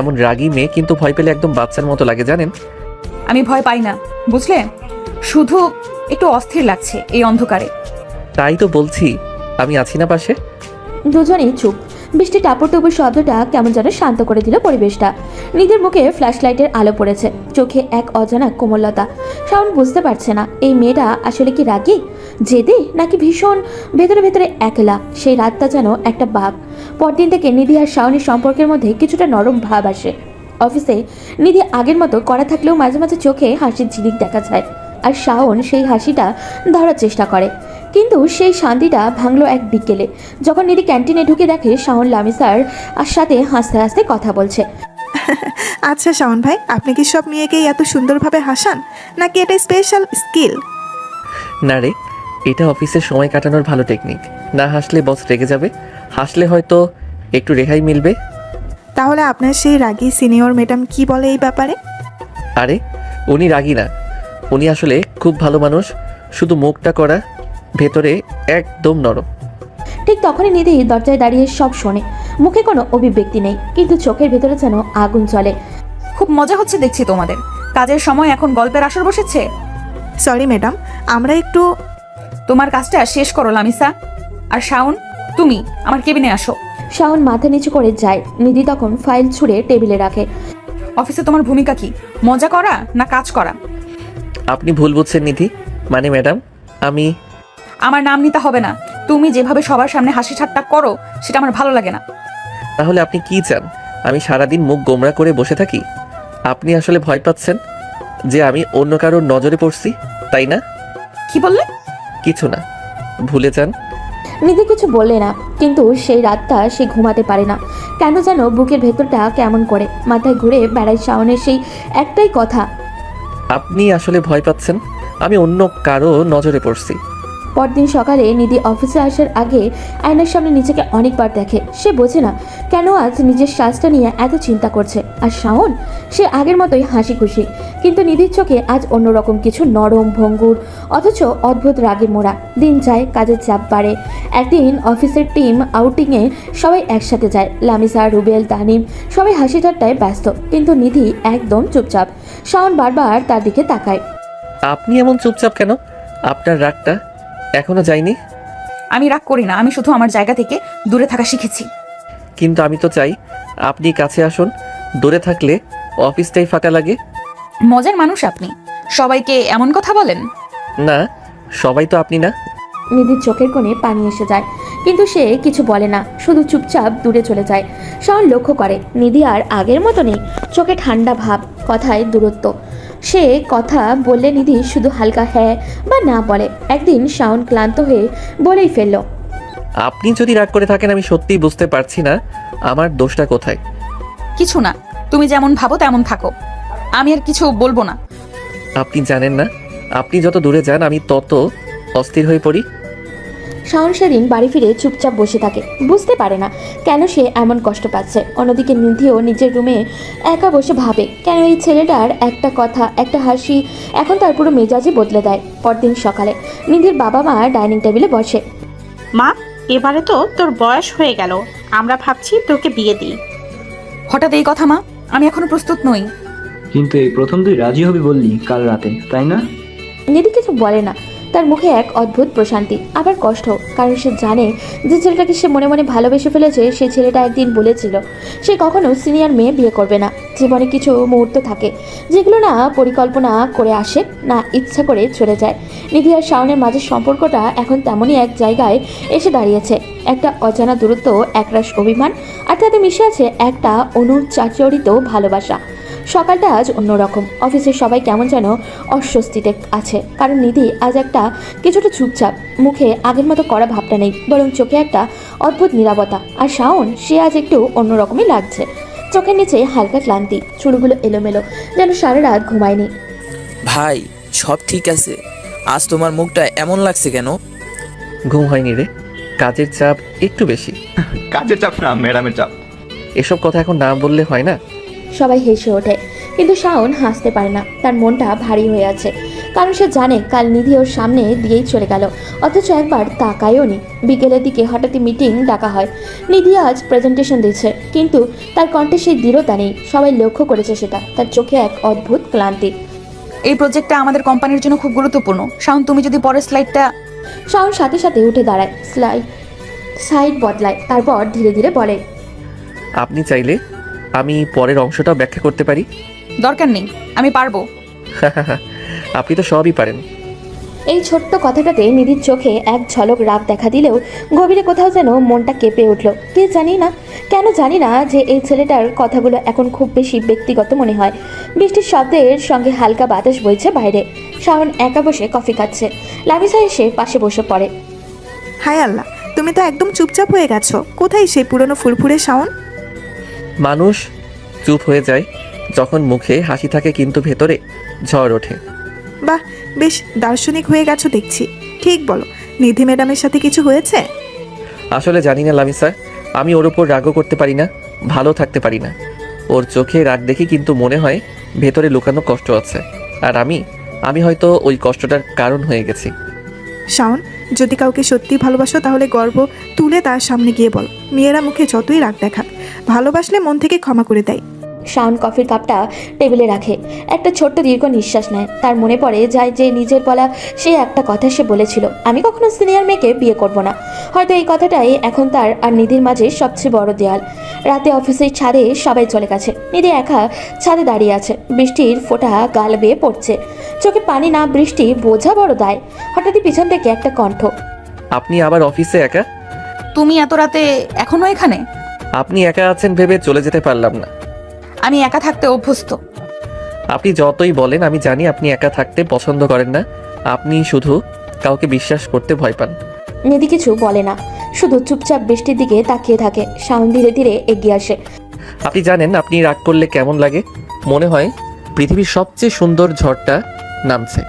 Speaker 1: এমন রাগী মেয়ে কিন্তু ভয় পেলে একদম বাচ্চার মতো লাগে জানেন।
Speaker 2: আমি ভয় পাই না, বুঝলে? শুধু একটু অস্থির লাগছে এই অন্ধকারে।
Speaker 1: তাই তো বলছি, আমি আছি না পাশে।
Speaker 3: দুজনেই চুপ। বৃষ্টি টাপুর টুপুর শব্দটা কেমন যেন শান্ত করে দিল পরিবেশটা। নিধির মুখে ফ্ল্যাশ লাইটের আলো পড়েছে, চোখে এক অজানা কোমলতা। শাওন বুঝতে পারছে না এই মেয়েটা আসলে কি রাগী, জেদি, নাকি ভীষণ ভেতরে ভেতরে একলা। সেই রাতটা যেন একটা বাঘ। পরদিন থেকে নিধি আর শাওনের সম্পর্কের মধ্যে কিছুটা নরম ভাব আসে। অফিসে নিধি আগের মতো করা থাকলেও মাঝে মাঝে চোখে হাসির ঝিলিক দেখা যায়, আর শাওন সেই হাসিটা ধরার চেষ্টা করে। কিন্তু সেই শান্তিটা ভাঙলো এক বিকেলে, যখন নিধি ক্যান্টিনে ঢুকে দেখে শাওন লামিসার সাথে হাসতে হাসতে কথা বলছে।
Speaker 8: আচ্ছা শাওন ভাই, আপনি কি সব মেয়েকেই এত সুন্দরভাবে হাসান, নাকি এটা স্পেশাল স্কিল?
Speaker 1: না রে, এটা অফিসের সময় কাটানোর ভালো টেকনিক। না হাসলে বস রেগে যাবে, হাসলে হয়তো একটু রেহাই মিলবে।
Speaker 8: তাহলে আপনার সেই রাগী সিনিয়র ম্যাডাম কি বলে এই ব্যাপারে?
Speaker 1: আরে উনি রাগী না, উনি আসলে খুব ভালো মানুষ, শুধু মুখটা করা, ভেতরে একদম নরম।
Speaker 3: ঠিক তখনই নিধি দরজায় দাঁড়িয়ে সব শোনে। মুখে কোনো অভিব্যক্তি নেই, কিন্তু চোখের ভেতরে যেন আগুন জ্বলে।
Speaker 2: খুব মজা হচ্ছে দেখছি তোমাদের। কাজের সময় এখন গল্পের আসর বসেছে।
Speaker 8: সরি ম্যাডাম, আমরা একটু...
Speaker 2: তোমার কাজটা শেষ করো লামিসা। আর শাওন, তুমি আমার কেবিনে আসো।
Speaker 3: শাওন মাথা নিচু করে যায়। নিধি তখন ফাইল ছুঁড়ে টেবিলে রাখে।
Speaker 2: অফিসে তোমার ভূমিকা কি? মজা করা না কাজ করা?
Speaker 1: আপনি ভুল বুঝছেন নিধি, মানে ম্যাডাম, আমি...
Speaker 2: আমার নাম নিতে হবে না। তুমি যেভাবে সবার সামনে হাসি ঠাট্টা করো সেটা আমার ভালো লাগে না।
Speaker 1: তাহলে আপনি কি চান? আমি সারাদিন মুখ গোমরা করে বসে থাকি? আপনি আসলে ভয় পাচ্ছেন যে আমি অন্য কারোর নজরে পড়ছি, তাই না?
Speaker 2: কি বললে?
Speaker 1: কিছু না, ভুলে যান।
Speaker 3: নিধি কিছু বললে না, কিন্তু সেই রাতটা সে ঘুমাতে পারে না। কেন যেন বুকের ভেতরটা কেমন করে, মাথায় ঘুরে বেড়ায় শাওনের সেই একটাই কথা।
Speaker 1: আপনি আসলে ভয় পাচ্ছেন আমি অন্য কারো নজরে পড়ছি।
Speaker 3: পরদিন সকালে নিধি অফিসে আসার আগে আয়নার সামনে নিজেকে অনেকবার দেখে। সে বোঝে না কেন আজ নিজের শ্বাসটা নিয়ে এত চিন্তা করছে। আর শাওন, সে আগের মতোই হাসি খুশি, কিন্তু নিধির চোখে আজ অন্যরকম কিছু, নরম, ভঙ্গুর, অথচ অদ্ভুত রাগে মোড়া। দিন যায়, কাজের চাপ বাড়ে। একদিন অফিসের টিম আউটিংয়ে সবাই একসাথে যায়। লামিসা, রুবেল, তানিম সবাই হাসি ঠাট্টায় ব্যস্ত, কিন্তু নিধি একদম চুপচাপ। শাওন বারবার তার দিকে তাকায়।
Speaker 1: আপনি এমন চুপচাপ কেন? আপনার রাগটা এখনো যায়নি?
Speaker 2: আমি রাগ করি না, আমি শুধু আমার জায়গা থেকে দূরে থাকা শিখেছি।
Speaker 1: কিন্তু আমি তো চাই আপনি কাছে আসুন। দূরে থাকলে অফিসটাই ফাঁকা লাগে।
Speaker 2: মজার মানুষ আপনি। সবাইকে এমন কথা বলেন?
Speaker 1: না, সবাই তো আপনি না।
Speaker 3: নিধির চোখের কোণে পানি এসে যায়, কিন্তু সে কিছু বলে না, শুধু চুপচাপ দূরে চলে যায়। শাওন লক্ষ্য করে নিধি আর আগের মতো নেই, চোখে ঠান্ডা ভাব, কথায় দূরত্ব। সে কথা বললে নিধি শুধু হালকা হ্যাঁ বা না বলে। একদিন শাওন ক্লান্ত হয়ে বলেই ফেলল,
Speaker 1: আপনি যদি রাগ করে থাকেন আমি সত্যিই বুঝতে পারছি না আমার দোষটা কোথায়।
Speaker 2: কিছু না, তুমি যেমন ভাবো তেমন থাকো, আমি আর কিছু বলবো না।
Speaker 1: আপনি জানেন না, আপনি যত দূরে যান আমি তত অস্থির হয়ে পড়ি।
Speaker 3: শাওন সেদিন বাড়ি ফিরে চুপচাপ বসে থাকে, বুঝতে পারে না কেন সে এমন কষ্ট পাচ্ছে। অন্যদিকে নিধিও নিজের রুমে একা বসে ভাবে, কেন এই ছেলেটার একটা কথা, একটা হাসি এখন তার পুরো মেজাজই বদলে দেয়। পরদিন সকালে নিধির বাবা মা ডাইনিং টেবিলে বসে।
Speaker 11: মা, এবারে তো তোর বয়স হয়ে গেল, আমরা ভাবছি তোকে বিয়ে দিই।
Speaker 2: হঠাৎ এই কথা মা? আমি এখনো প্রস্তুত নই।
Speaker 12: কিন্তু এই প্রথম তুই রাজি হবি বললি কাল রাতে, তাই না?
Speaker 3: নিধি কিছু বলে না, তার মুখে এক অদ্ভুত প্রশান্তি, আবার কষ্ট, কারণ সে জানে যে ছেলেটাকে সে মনে মনে ভালোবেসে ফেলেছে। সে ছেলেটা একদিন বলেছিল সে কখনো সিনিয়র মেয়ে বিয়ে করবে না। জীবনে কিছু মুহূর্ত থাকে যেগুলো না পরিকল্পনা করে আসে, না ইচ্ছা করে চলে যায়। নিধি আর শাওনের মাঝের সম্পর্কটা এখন তেমনই এক জায়গায় এসে দাঁড়িয়েছে, একটা অজানা দূরত্ব, একরাশ অভিমান, আর তাতে মিশে আছে একটা অনুচাচরিত ভালোবাসা। সকালটা আজ অন্যরকম। অফিসের সবাই কেমন যেন অস্বস্তিতে আছে, কারণ নিধি আজ একটা কিছুটা চুপচাপ, মুখে আগের মতো করা ভাবটা নেই, বরং চোখে একটা অদ্ভুত নীরবতা। আর শাওন, সে আজ একটু অন্যরকমই লাগছে, চোখের নিচে হালকা ক্লান্তি, চুলগুলো এলোমেলো, যেন সারা রাত ঘুমায়নি।
Speaker 10: ভাই, সব ঠিক আছে? আজ তোমার মুখটা এমন লাগছে কেন?
Speaker 1: ঘুম হয়নি রে, কাজের চাপ একটু বেশি।
Speaker 12: কাজের চাপ না, ম্যাডামের চাপ।
Speaker 1: এসব কথা এখন না বললে হয় না?
Speaker 3: সবাই হেসে ওঠে, কিন্তু শাওন হাসতে পারে না, তার মনটা ভারী হয়ে আছে, কারণ সে জানে কাল নিধি ওর সামনে দিয়েই চলে গেল, অথচ একবার তাকায়ও নি। বিকেলের দিকে হঠাৎই মিটিং ডাকা হয়। নিধি আজ প্রেজেন্টেশন দিচ্ছে, কিন্তু তার কণ্ঠে সেই দৃঢ়তা নেই। সবাই লক্ষ্য করেছে সেটা, তার চোখে এক অদ্ভুত ক্লান্তি।
Speaker 2: এই প্রজেক্টটা আমাদের কোম্পানির জন্য খুব গুরুত্বপূর্ণ। শাওন, তুমি যদি পরের স্লাইডটা।
Speaker 3: শাওন সাথে সাথে উঠে দাঁড়ায়, সাইড বদলায়, তারপর ধীরে ধীরে বলে,
Speaker 1: আপনি চাইলে আমি পরের অংশটাও ব্যাখ্যা করতে পারি।
Speaker 2: দরকার নেই, আমি পারবো।
Speaker 1: আপনি তো সবই পারেন।
Speaker 3: এই ছোট্ট কথাটাতে নিধির চোখে এক ঝলক রাগ দেখা দিলেও গভীরে কোথাও যেন মনটা কেঁপে উঠল। কে জানি না কেন, জানি না যে এই ছেলেটার কথাগুলো এখন খুব বেশি ব্যক্তিগত মনে হয়। বৃষ্টির শব্দের সঙ্গে হালকা বাতাস বইছে বাইরে। শাওন একা বসে কফি খাচ্ছে, লামিসা এসে পাশে বসে পড়ে।
Speaker 8: হায় আল্লাহ, তুমি তো একদম চুপচাপ হয়ে গেছো। কোথায় সেই পুরনো ফুরফুরে শাওন?
Speaker 1: মানুষ চুপ হয়ে যায় যখন মুখে হাসি থাকে কিন্তু ভেতরে ঝড় ওঠে।
Speaker 8: বাহ, বেশ দার্শনিক হয়ে গেছো দেখছি। ঠিক বলো, নিধি ম্যাডামের সাথে কিছু হয়েছে?
Speaker 1: আসলে জানি না লামিসা, আমি ওর ওপর রাগও করতে পারি না, ভালো থাকতে পারি না। ওর চোখে রাগ দেখি কিন্তু মনে হয় ভেতরে লুকানো কষ্ট আছে, আর আমি হয়তো ওই কষ্টটার কারণ হয়ে গেছি।
Speaker 8: শাওন, যদি কাউকে সত্যি ভালোবাসো তাহলে গর্ব তুলে তার সামনে গিয়ে বল। মেয়েরা মুখে যতই রাগ দেখাক, ভালোবাসলে মন থেকে ক্ষমা করে দেয়।
Speaker 3: শাওন কফির কাপটা টেবিলে রাখে, একটা ছোট্ট দীর্ঘ নিঃশ্বাস নেয়। তার মনে পড়ে যায় যে নিজের বলা সে একটা কথা সে বলেছিল, আমি কখনো সিনিয়র মেয়েকে বিয়ে করব না। হয়তো এই কথাটাই এখন তার আর নিধির মাঝে সবচেয়ে বড় দেয়াল। রাতে অফিসের ছাদে সবাই চলে গেছে, নিধি একা ছাদে দাঁড়িয়ে আছে। বৃষ্টির ফোঁটা গাল বেয়ে পড়ছে, চোখে পানি না বৃষ্টি বোঝা বড় দায়। হঠাৎই পিছন থেকে একটা কণ্ঠ,
Speaker 1: আপনি আবার অফিসে একা?
Speaker 2: তুমি এত রাতে এখনো এখানে?
Speaker 1: আপনি একা আছেন ভেবে চলে যেতে পারলাম না।
Speaker 2: আমি একা থাকতে অভ্যস্ত।
Speaker 1: আপনি যতই বলেন আমি জানি আপনি একা থাকতে পছন্দ করেন না, আপনি শুধু কাউকে বিশ্বাস করতে ভয় পান।
Speaker 3: নিধি কিছু বলে না, শুধু চুপচাপ বৃষ্টির দিকে তাকিয়ে থাকে। শাওন ধীরে ধীরে এগিয়ে আসে।
Speaker 1: আপনি জানেন আপনি রাগ করলে কেমন লাগে? মনে হয় পৃথিবীর সবচেয়ে সুন্দর ঝড়টা নামছে।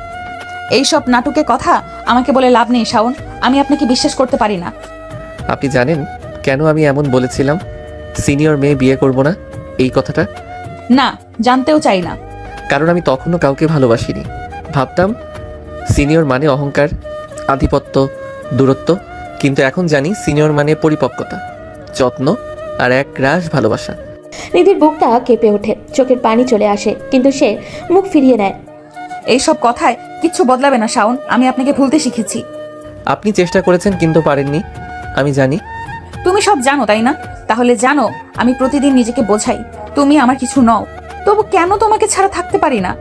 Speaker 2: এইসব নাটকে কথা আমাকে বলে লাভ নেই শাওন, আমি আপনাকে বিশ্বাস করতে পারি না।
Speaker 1: আপনি জানেন কেন আমি এমন বলেছিলাম সিনিয়র মেয়ে বিয়ে করব না এই কথাটা?
Speaker 2: না, জানতেও চাই না।
Speaker 1: কারণ আমি তখনও কাউকে ভালোবাসিনি। ভাবতাম সিনিয়র মানে অহংকার, আধিপত্য, দূরত্ব, কিন্তু এখন জানি সিনিয়র মানে পরিপক্কতা, যত্ন আর এক রাশ ভালোবাসা।
Speaker 3: নিধির বুকটা কেঁপে ওঠে, চোখের পানি চলে আসে, কিন্তু সে মুখ ফিরিয়ে নেয়।
Speaker 2: এইসব কথায় কিচ্ছু বদলাবে না শাওন, আমি আপনাকে ভুলতে শিখেছি।
Speaker 1: আপনি চেষ্টা করেছেন কিন্তু পারেননি, আমি জানি।
Speaker 2: তুমি সব জানো তাই না? তাহলে জানো আমি প্রতিদিন নিজেকে বোঝাই তুমি আমার কিছু নও, তবু কেন তোমাকে ছাড়া থাকতে পারি না?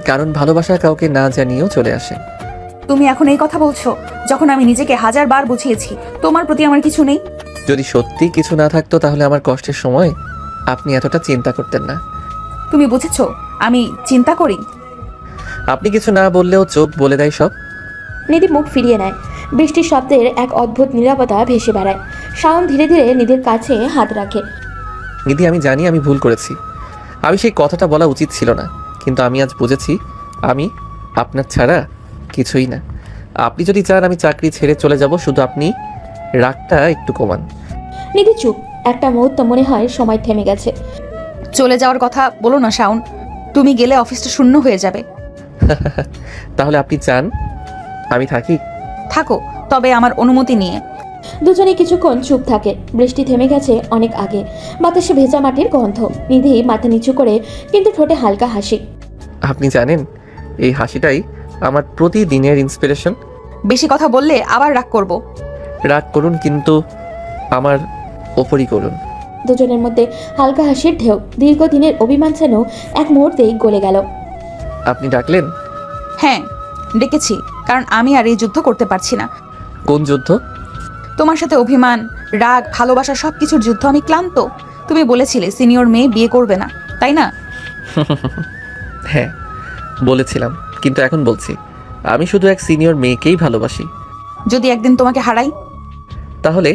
Speaker 1: কারণ ভালোবাসা কাউকে না জানিয়েও চলে আসে।
Speaker 2: তুমি এখন এই কথা বলছো যখন আমি নিজেকে 1000 বার বুঝিয়েছি তোমার প্রতি আমার কিছু নেই।
Speaker 1: যদি সত্যি কিছু না থাকতো তাহলে আমার কষ্টের সময় আপনি এতটা চিন্তা করতেন না।
Speaker 2: তুমি বুঝেছো আমি চিন্তা করি?
Speaker 1: আপনি কিছু না বললেও চোখ বলে দেয় সব।
Speaker 3: নিধি মুখ ফিরিয়ে নেয়। বৃষ্টির শব্দের এক অদ্ভুত নীরবতা ভেসে বেড়ায়। শাওন ধীরে ধীরে নিধির কাছে হাত রাখে।
Speaker 1: নিধি, আমি জানি আমি ভুল করেছি। আমি সেই কথাটা বলা উচিত ছিল না, কিন্তু আমি আজ বুঝেছি আমি আপনার ছাড়া কিছুই না। আপনি যদি চান আমি চাকরি ছেড়ে চলে যাব, শুধু আপনি রাগটা একটু কমান।
Speaker 3: নিধি চুপ। একটা মুহূর্ত মনে হয় সময় থেমে গেছে।
Speaker 2: চলে যাওয়ার কথা বলো না শাওন, তুমি গেলে অফিসটা শূন্য হয়ে যাবে।
Speaker 1: তাহলে আপনি চান আমি থাকি?
Speaker 2: থাকো, তবে আমার অনুমতি নিয়ে।
Speaker 3: দুজনে কিছুক্ষণ চুপ থাকে। বৃষ্টি থেমে গেছে অনেক আগে। বাতাসে ভেজা মাটির গন্ধ। নিধি মাথা নিচু করে, কিন্তু ঠোঁটে হালকা হাসি।
Speaker 1: আপনি জানেন এই হাসিটাই আমার প্রতিদিনের ইন্সপিরেশন।
Speaker 2: বেশি কথা বললে আবার রাগ করব।
Speaker 1: রাগ করুন, কিন্তু আমার ওপরই করুন।
Speaker 3: দুজনের মধ্যে হালকা হাসির ঢেউ। দীর্ঘদিনের অভিমান যেন এক মুহূর্তেই গলে গেল।
Speaker 1: আপনি ডাকলেন?
Speaker 2: হ্যাঁ ডেকেছি, কারণ আমি আর এই যুদ্ধ করতে পারছি না।
Speaker 1: কোন যুদ্ধ?
Speaker 2: তোমার সাথে অভিমান, রাগ, ভালোবাসা সবকিছুর যুদ্ধ। আমি ক্লান্ত। তুমি বলেছিলে সিনিয়র মেয়ে বিয়ে করবে না, তাই না?
Speaker 1: হ্যাঁ বলেছিলাম, কিন্তু এখন বলছি আমি শুধু এক সিনিয়র মেয়েকেই ভালোবাসি।
Speaker 2: যদি একদিন তোমাকে হারাই?
Speaker 1: তাহলে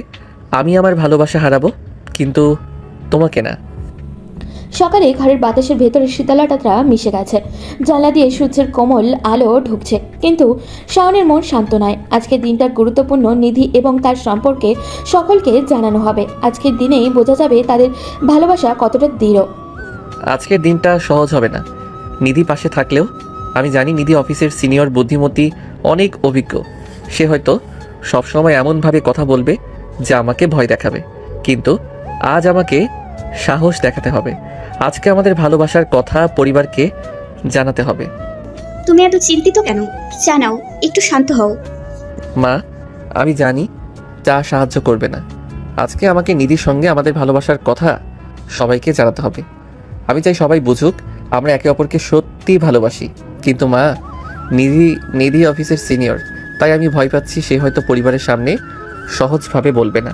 Speaker 1: আমি আমার ভালোবাসা হারাবো, কিন্তু তোমাকে না।
Speaker 3: সকালে ঘরের বাতাসের ভেতরে শীতলতাটা মিশে গেছে। জানলা দিয়ে সূর্যের কোমল আলো ঢুকছে, কিন্তু শাওনের মন শান্ত নয়। আজকের দিনটা গুরুত্বপূর্ণ। নিধি এবং তার সম্পর্কে সকলকে জানানো হবে। আজকের দিনেই বোঝা যাবে তাদের ভালোবাসা কতটা দৃঢ়।
Speaker 1: আজকের দিনটা সহজ হবে না। নিধি পাশে থাকলেও আমি জানি নিধি অফিসের সিনিয়র বুদ্ধিমতী, অনেক অভিজ্ঞ। সে হয়তো সবসময় এমনভাবে কথা বলবে যে আমাকে ভয় দেখাবে, কিন্তু আজ আমাকে সাহস দেখাতে হবে। আজকে আমাদের ভালোবাসার কথা পরিবারকে জানাতে হবে।
Speaker 13: তুমি এত চিন্তিত কেন? জানাও, একটু শান্ত হও।
Speaker 1: মা, আমি জানি তা সাহায্য করবে না। আজকে আমাকে নিধির সঙ্গে আমাদের ভালোবাসার কথা সবাইকে জানাতে হবে। আমি চাই সবাই বুঝুক আমরা একে অপরকে সত্যি ভালোবাসি। কিন্তু মা, নিধি অফিসের সিনিয়র, তাই আমি ভয় পাচ্ছি সে হয়তো পরিবারের সামনে সহজভাবে বলবে না।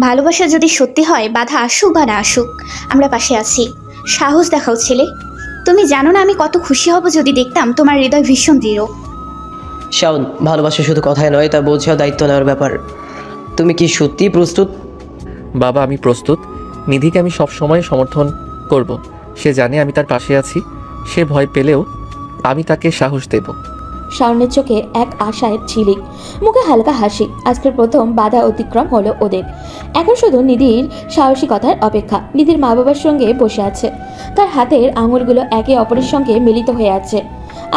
Speaker 13: ভালোবাসা যদি সত্যি হয়, বাধা আসুক বা না আসুক, আমরা পাশে আছি। সাহস দেখাও ছেলে। তুমি জানো না আমি কত খুশি হব যদি দেখতাম তোমার হৃদয় ভীষণ দৃঢ়।
Speaker 14: শাওন, ভালোবাসা শুধু কথায় নয়, তা বোঝা দায়িত্ব নেওয়ার ব্যাপার। তুমি কি সত্যি প্রস্তুত?
Speaker 1: বাবা, আমি প্রস্তুত। নিধিকে আমি সব সময় সমর্থন করব। সে জানে আমি তার পাশে আছি। সে ভয় পেলেও আমি তাকে সাহস দেব।
Speaker 3: শাওনের চোখে এক আশায় ঝিলিক, মুখে হালকা হাসি। আজকের প্রথম বাধা অতিক্রম হলো ওদের। এখন শুধু নিধির সাহসিকতার অপেক্ষা। নিধির মা বাবার সঙ্গে বসে আছে। তার হাতের আঙুলগুলো একে অপরের সঙ্গে মিলিত হয়ে আছে।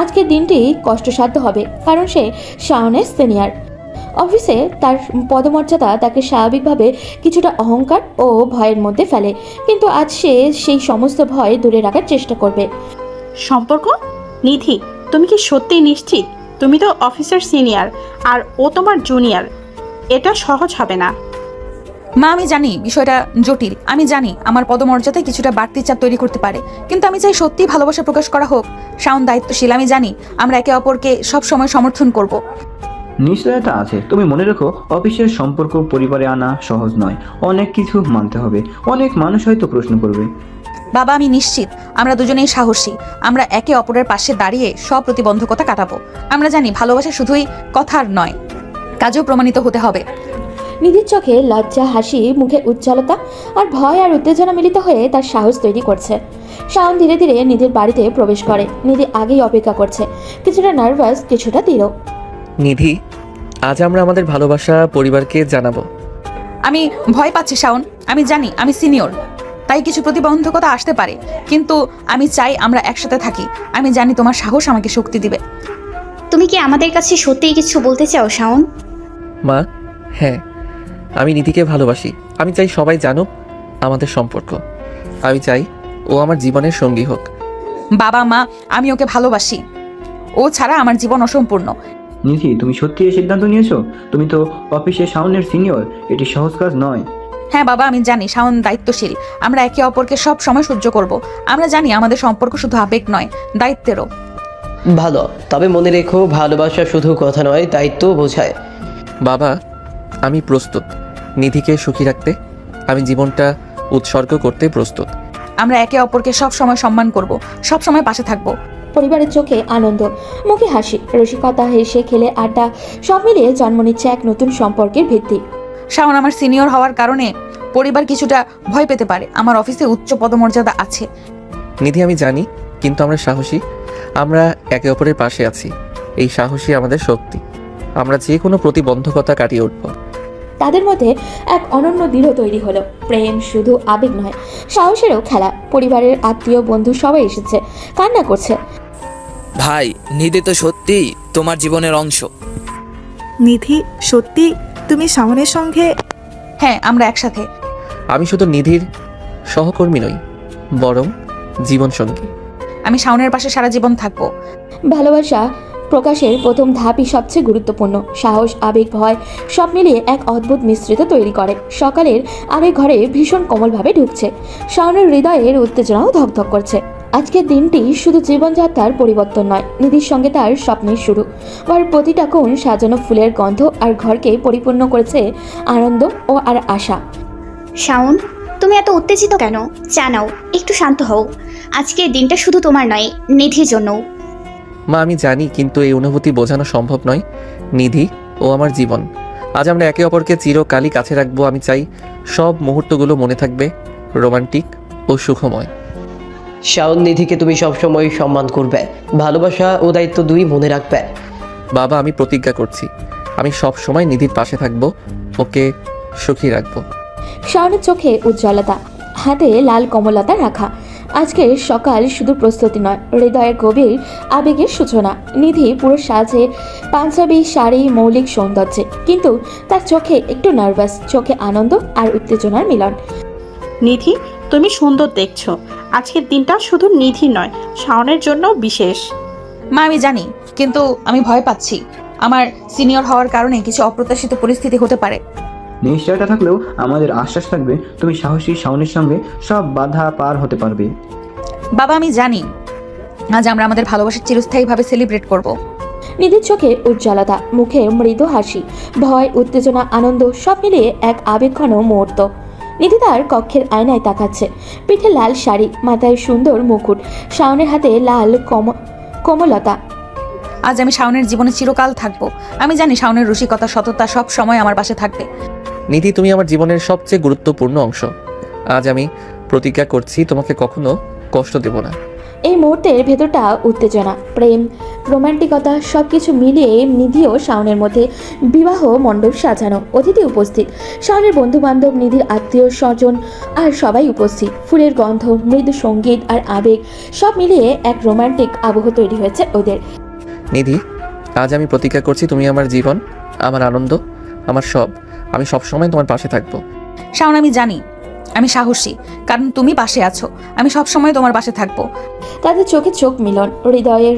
Speaker 3: আজকের দিনটি কষ্টসাধ্য হবে, কারণ সে শাওনের সিনিয়র। অফিসে তার পদমর্যাদা তাকে স্বাভাবিকভাবে কিছুটা অহংকার ও ভয়ের মধ্যে ফেলে, কিন্তু আজ সে সেই সমস্ত ভয় দূরে রাখার চেষ্টা করবে।
Speaker 11: সম্পর্ক? নিধি, তুমি কি সত্যিই নিশ্চিত? তুমি তো অফিসার সিনিয়র আর ও তোমার জুনিয়র। এটা সহজ হবে না।
Speaker 2: মা, আমি জানি বিষয়টা জটিল। আমি জানি আমার পদমর্যাদায় কিছুটা বাড়তি চাপ তৈরি করতে পারে, কিন্তু আমি চাই সত্যিই ভালোবাসা প্রকাশ করা হোক। শাওন দায়িত্বশীল। আমি জানি আমরা একে অপরকে সব সময় সমর্থন করব।
Speaker 12: নিশ্চয়তা আছে। তুমি মনে রেখো, অফিসের সম্পর্ক পরিবারে আনা সহজ নয়। অনেক কিছু মানতে হবে। অনেক মানুষ হয়তো প্রশ্ন করবে।
Speaker 2: বাবা, আমি নিশ্চিত আমরা দুজনেই সাহসী। আমরা একে অপরের পাশে দাঁড়িয়ে সব প্রতিবন্ধকতা কাটাবো। আমরা জানি ভালোবাসা শুধুই কথার নয়, কাজেও প্রমাণিত হতে হবে।
Speaker 3: নিধির চোখে লজ্জা, হাসি, মুখে উজ্জ্বলতা আর ভয় আর উত্তেজনা মিলিত হয়ে তার সাহস তৈরি করছে। শাওন ধীরে ধীরে নিধির বাড়িতে প্রবেশ করে। নিধি আগেই অপেক্ষা করছে, কিছুটা নার্ভাস, কিছুটা দৃঢ়।
Speaker 1: নিধি, আজ আমরা আমাদের ভালোবাসা পরিবারকে জানাবো।
Speaker 2: আমি ভয় পাচ্ছি শাওন। আমি জানি আমি সিনিয়র, তাই কিছু প্রতিবন্ধকতা আসতে পারে, কিন্তু আমি চাই আমরা একসাথে থাকি। আমি জানি তোমার সাহস আমাকে শক্তি দিবে।
Speaker 13: তুমি কি আমাদের কাছে সত্যিই কিছু বলতে চাও শাওন?
Speaker 1: মা, হ্যাঁ, আমি নিধিকে ভালোবাসি। আমি চাই সবাই জানুক আমাদের সম্পর্ক। আমি চাই ও আমার জীবনের সঙ্গী হোক।
Speaker 2: বাবা মা, আমি ওকে ভালোবাসি। ও ছাড়া আমার জীবন অসম্পূর্ণ।
Speaker 12: নিধি, তুমি সত্যি এই সিদ্ধান্ত নিয়েছো? তুমি তো অফিসে শাওনের সিনিয়র। এটি সহজ কাজ নয়।
Speaker 2: হ্যাঁ বাবা, আমি জানি শাওন দায়িত্বশীল। আমরা একে অপরকে সব সময় সহ্য করব। আমরা জানি আমাদের সম্পর্ক শুধু আবেগ নয়, দায়িত্বেরও।
Speaker 14: ভালো, তবে মনে রেখো ভালোবাসা শুধু কথা নয়, দায়িত্ব বোঝায়।
Speaker 1: বাবা, আমি প্রস্তুত নিধিকে সুখী রাখতে। আমি জীবনটা উৎসর্গ করতে প্রস্তুত।
Speaker 2: আমরা একে অপরকে সব সময় সম্মান করব, সব সময় পাশে থাকব।
Speaker 3: পরিবারের চোখে আনন্দ, মুখে হাসি, রসিকতা, হেসে খেলে আড্ডা, সব মিলিয়ে জন্ম নিচ্ছে এক নতুন সম্পর্কের ভিত্তি।
Speaker 2: শাওন আমার সিনিয়র হওয়ার কারণে পরিবার কিছুটা ভয় পেতে পারে। আমার অফিসে উচ্চ পদমর্যাদা আছে।
Speaker 1: নিধি, আমি জানি, কিন্তু আমরা সাহসী। আমরা একে অপরের পাশে আছি। এই সাহসী আমাদের শক্তি। আমরা যে কোনো প্রতিবন্ধকতা কাটিয়ে উঠব।
Speaker 3: তাদের মধ্যে এক অনন্য দৃঢ় তৈরি হলো। প্রেম শুধু আবেগ নয়, সাহসেরও খেলা। পরিবারের আত্মীয় বন্ধু সবাই এসেছে, কান্না করছে।
Speaker 10: ভাই, নিধি তো সত্যিই তোমার জীবনের অংশ।
Speaker 8: নিধি, সত্যি তুমি শাওনের সঙ্গে?
Speaker 2: হ্যাঁ, আমরা একসাথে।
Speaker 1: আমি শুধু নিধির সহকর্মী নই, বরং জীবনসঙ্গী।
Speaker 2: আমি শাওনের পাশে সারা জীবন থাকবো।
Speaker 3: ভালোবাসা প্রকাশের প্রথম ধাপই সবচেয়ে গুরুত্বপূর্ণ। সাহস, আবেগ, ভয় সব মিলিয়ে এক অদ্ভুত মিশ্রিত তৈরি করে। সকালের আবেগ ঘরে ভীষণ কোমলভাবে ঢুকছে। শাওনের হৃদয়ের উত্তেজনাও ধকধক করছে। আজকের দিনটি শুধু জীবনযাত্রার পরিবর্তন নয়, নিধির সঙ্গে তার স্বপ্নের শুরু। আর প্রতিটা কোণ সাজানো ফুলের গন্ধ আর ঘরকে পরিপূর্ণ করেছে আনন্দ ও আর আশা।
Speaker 13: শাওন, তুমি এত উত্তেজিত কেন? জানাও, একটু শান্ত হও। আজকের দিনটা শুধু তোমার নয়, নিধির জন্যও।
Speaker 1: মা, আমি জানি, কিন্তু এই অনুভূতি বোঝানো সম্ভব নয়। নিধি ও আমার জীবন। আজ আমরা একে অপরকে চিরকালই কাছে রাখবো। আমি চাই সব মুহূর্তগুলো মনে থাকবে রোমান্টিক ও সুখময়।
Speaker 14: শাওন, নিধিকে তুমি সবসময় সম্মান করবে, ভালোবাসা ও দায়িত্ব দুই মনে রাখবে।
Speaker 1: বাবা, আমি প্রতিজ্ঞা করছি, আমি সব সময় নিধির পাশে থাকবো, ওকে সুখী রাখবো।
Speaker 3: শাওনের চোখে উজ্জ্বলতা, হাতে লাল কমলতা রাখা। আজকের সকাল শুধু প্রস্তুতি নয়, হৃদয়ের গভীর আবেগের সূচনা। নিধি পুরো সাজে, পাঞ্জাবি শাড়ি, মৌলিক সৌন্দর্যে, কিন্তু তার চোখে একটু নার্ভাস, চোখে আনন্দ আর উত্তেজনার মিলন।
Speaker 11: নিধি, তুমি সুন্দর দেখছো। আজকের দিনটা শুধু নিধি নয়, শাওনের জন্য বিশেষ।
Speaker 2: মা, আমি জানি, কিন্তু আমি ভয় পাচ্ছি। আমার সিনিয়র হওয়ার কারণে কিছু অপ্রত্যাশিত পরিস্থিতি হতে পারে।
Speaker 12: নিশ্চয়তা থাকলেও আমাদের আশ্বাস থাকবে তুমি সাহসী শাওনের সঙ্গে সব বাধা পার হতে পারবে।
Speaker 2: বাবা, আমি জানি, আজ আমরা আমাদের ভালোবাসা চিরস্থায়ীভাবে সেলিব্রেট করব।
Speaker 3: নিধির চোখে উজ্জ্বলতা, মুখে মৃদু হাসি, ভয়, উত্তেজনা, আনন্দ সব মিলিয়ে এক আবেগঘন মুহূর্ত। নিধি তার কক্ষের আয়নায় তাকাচ্ছে। পিঠে লাল শাড়ি, মাথায় সুন্দর মুকুট, শাওনের হাতে লাল কোমলতা।
Speaker 2: আজ আমি শাওনের জীবনে চিরকাল থাকবো। আমি জানি শাওনের রসিকতা, সততা সব সময় আমার পাশে থাকবে।
Speaker 1: নিধি, তুমি আমার জীবনের সবচেয়ে গুরুত্বপূর্ণ অংশ। আজ আমি প্রতিজ্ঞা করছি তোমাকে কখনো কষ্ট দেব না।
Speaker 3: এই মুহূর্তের ভেতরটা উত্তেজনা, প্রেম, রোমান্টিকতা সবকিছু মিলিয়ে নিধি ও শাওনের মধ্যে বিবাহ মণ্ডপ সাজানো। অতিথি উপস্থিত, শাওনের বন্ধু বান্ধব, নিধির আত্মীয় স্বজন আর সবাই উপস্থিত। ফুলের গন্ধ, মৃদু সঙ্গীত আর আবেগ সব মিলিয়ে এক রোমান্টিক আবহ তৈরি হয়েছে ওদের।
Speaker 1: নিধি, আজ আমি প্রতিজ্ঞা করছি তুমি আমার জীবন, আমার আনন্দ, আমার সব। আমি সবসময় তোমার পাশে থাকবো।
Speaker 2: শাওন, আমি জানি আমি সাহসী, কারণ তুমি পাশে আছো। আমি সব সময় তোমার পাশে থাকবো।
Speaker 3: তাদের চোখে চোখ মিলন,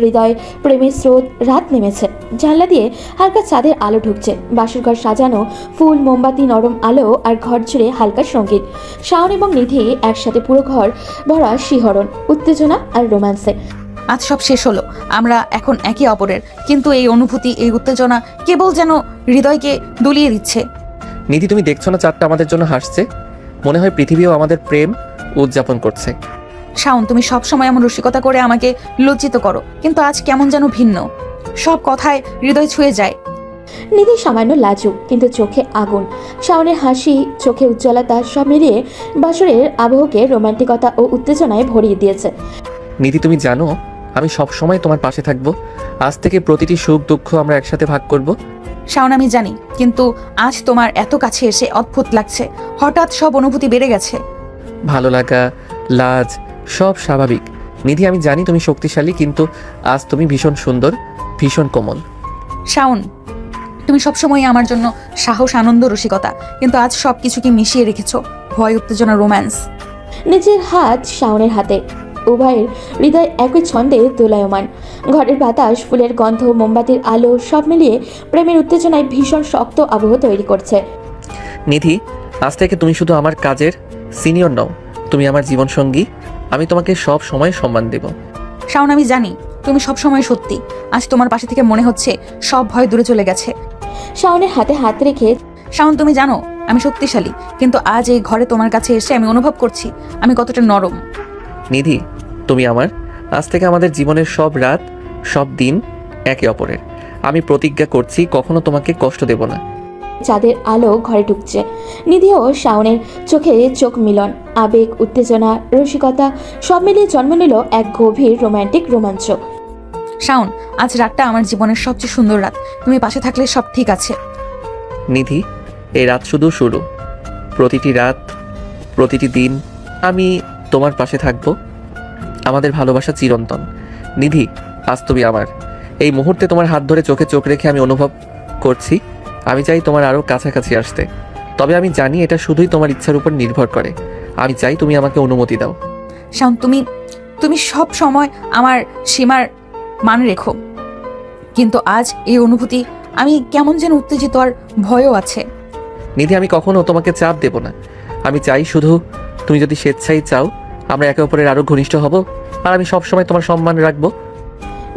Speaker 3: হৃদয় প্রেমের স্রোত। রাত নেমেছে, জানলা দিয়ে হালকা চাঁদের আলো ঢুকছে। বাসরঘর সাজানো, ফুল, মোমবাতি, নরম আলো আর ঘর জুড়ে হালকা সঙ্গীত। শাওন এবং নিধি একসাথে, পুরো ঘর ভরা শিহরণ, উত্তেজনা আর রোম্যান্সে।
Speaker 2: আজ সব শেষ হলো, আমরা এখন একে অপরের, কিন্তু এই অনুভূতি, এই উত্তেজনা কেবল যেন হৃদয়কে দুলিয়ে দিচ্ছে।
Speaker 1: নিধি, তুমি দেখছো না চাঁদটা আমাদের জন্য হাসছে? মনে হয় পৃথিবীও আমাদের প্রেম উদযাপন করছে।
Speaker 2: শাওন, তুমি সব সময় এমন রসিকতা করে আমাকে লজ্জিত করো, কিন্তু আজ কেমন যেন ভিন্ন। সব কথায় হৃদয় ছুঁয়ে যায়।
Speaker 3: নিধি সামান্য লাজুক, কিন্তু চোখে আগুন। শাওনের হাসি, চোখে উজ্জ্বলতা সব মিলিয়ে বাসরের আবহকে রোমান্টিকতা ও উত্তেজনায় ভরিয়ে দিয়েছে।
Speaker 1: নিধি, তুমি জানো আমি সব সময় তোমার পাশে থাকবো। আজ থেকে প্রতিটি সুখ দুঃখ আমরা একসাথে ভাগ করব।
Speaker 2: শাওন, আমি জানি, কিন্তু আজ তোমার এত কাছে এসে অদ্ভুত লাগছে। হঠাৎ সব অনুভূতি বেড়ে গেছে।
Speaker 1: ভালো লাগা, লাজ সব স্বাভাবিক। নিধি, আমি জানি তুমি শক্তিশালী, কিন্তু আজ তুমি ভীষণ সুন্দর, ভীষণ কোমল।
Speaker 2: শাওন, তুমি সবসময় আমার জন্য সাহস, আনন্দ, রসিকতা, কিন্তু আজ সব কিছুকে মিশিয়ে রেখেছো ভয়, উত্তেজনা, রোম্যান্স।
Speaker 3: নিজের হাত শাওনের হাতে, উভয়ের হৃদয় একই ছন্দে দোলায়মান। ঘরের বাতাস, ফুলের গন্ধ, মোমবাতির আলো সব মিলিয়ে প্রেমের উত্তেজনায় ভীষণ শক্ত আবহ তৈরি করছে।
Speaker 1: নিধি, আজ থেকে তুমি শুধু আমার কাজের সিনিয়র নও, তুমি আমার জীবনসঙ্গী। আমি তোমাকে সব সময় সম্মান দেব।
Speaker 2: শাওন, আমি জানি তুমি সব সময় সত্যি। আজ তোমার পাশে থেকে মনে হচ্ছে সব ভয় দূরে চলে গেছে।
Speaker 3: শাওনের হাতে হাত রেখে,
Speaker 2: শাওন, তুমি জানো আমি শক্তিশালী, কিন্তু আজ এই ঘরে তোমার কাছে এসে আমি অনুভব করছি আমি কতটা নরম।
Speaker 1: নিধি, তুমি আমার। আজ থেকে আমাদের জীবনের সব রাত, সব দিন একে অপরের। আমি প্রতিজ্ঞা করছি কখনো তোমাকে কষ্ট দেব না।
Speaker 3: চাঁদের আলো ঘরে ঢুকছে। নিধি ও শাওনের চোখে চোখ মিলন, আবেগ, উত্তেজনা, রসিকতা সব মিলিয়ে জন্ম নিল এক গভীর রোমান্টিক রোমাঞ্চ।
Speaker 2: শাওন, আজ রাতটা আমার জীবনের সবচেয়ে সুন্দর রাত। তুমি পাশে থাকলে সব ঠিক আছে।
Speaker 1: নিধি, এই রাত শুধু শুরু। প্রতিটি রাত, প্রতিটি দিন আমি তোমার পাশে থাকবো। আমাদের ভালোবাসা চিরন্তন। নিধি, আজ তুমি আমার। এই মুহূর্তে তোমার হাত ধরে চোখে চোখ রেখে আমি অনুভব করছি আমি চাই তোমার আরও কাছাকাছি আসতে। তবে আমি জানি এটা শুধুই তোমার ইচ্ছার উপর নির্ভর করে। আমি চাই তুমি আমাকে অনুমতি দাও।
Speaker 2: শাওন, তুমি সব সময় আমার সীমার মান রেখো, কিন্তু আজ এই অনুভূতি আমি কেমন যেন উত্তেজিত আর ভয়ও আছে।
Speaker 1: নিধি, আমি কখনো তোমাকে চাপ দেব না। আমি চাই শুধু তুমি যদি স্বেচ্ছাই চাও আমরা একে অপরের আরও ঘনিষ্ঠ হব, আর আমি সবসময় তোমার সম্মান রাখবো।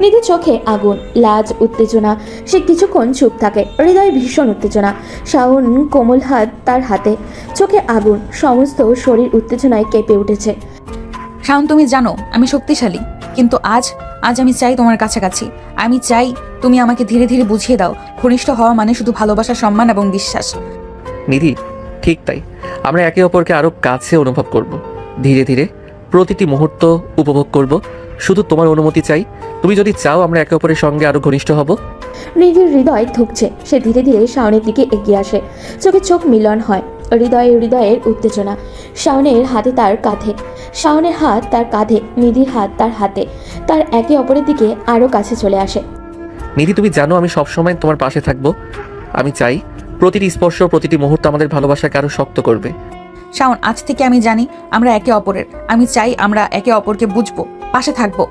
Speaker 3: নিধির চোখে আগুন, লাজ, উত্তেজনা। সে কিছুক্ষণ চুপ থাকে, হৃদয়ে ভীষণ উত্তেজনা। শাওন কোমল হাত তার হাতে, চোখে আগুন, সমস্ত শরীর উত্তেজনায় কেঁপে উঠেছে।
Speaker 2: শাওন, তুমি জানো আমি শক্তিশালী, কিন্তু আজ আমি চাই তোমার কাছাকাছি। আমি চাই তুমি আমাকে ধীরে ধীরে বুঝিয়ে দাও ঘনিষ্ঠ হওয়া মানে শুধু ভালোবাসা, সম্মান এবং বিশ্বাস।
Speaker 1: নিধি, ঠিক তাই। আমরা একে অপরকে আরও কাছে অনুভব করব, ধীরে ধীরে প্রতিটি মুহূর্ত উপভোগ করব। শুধু তোমার অনুমতি চাই। তুমি যদি চাও আমরা একে অপরের সঙ্গে আরও ঘনিষ্ঠ হব।
Speaker 3: নিধির হৃদয় ধুকছে। সে ধীরে ধীরে শাওনের দিকে এগিয়ে আসে, চোখে চোখ মিলন হয়, হৃদয়ের উত্তেজনা। শাওনের হাতে তার কাঁধে, শাওনের হাত তার কাঁধে, নিধির হাত তার হাতে, তার একে অপরের দিকে আরও কাছে চলে আসে।
Speaker 1: নিধি, তুমি জানো আমি সবসময় তোমার পাশে থাকবো। আমি চাই প্রতিটি স্পর্শ, প্রতিটি মুহূর্ত আমাদের ভালোবাসাকে আরও শক্ত করবে।
Speaker 2: শাওন, আজ থেকে আমি জানি আমরা একে অপরের। আমি চাই আমরা একে অপরকে বুঝবো, পাশে থাকবো।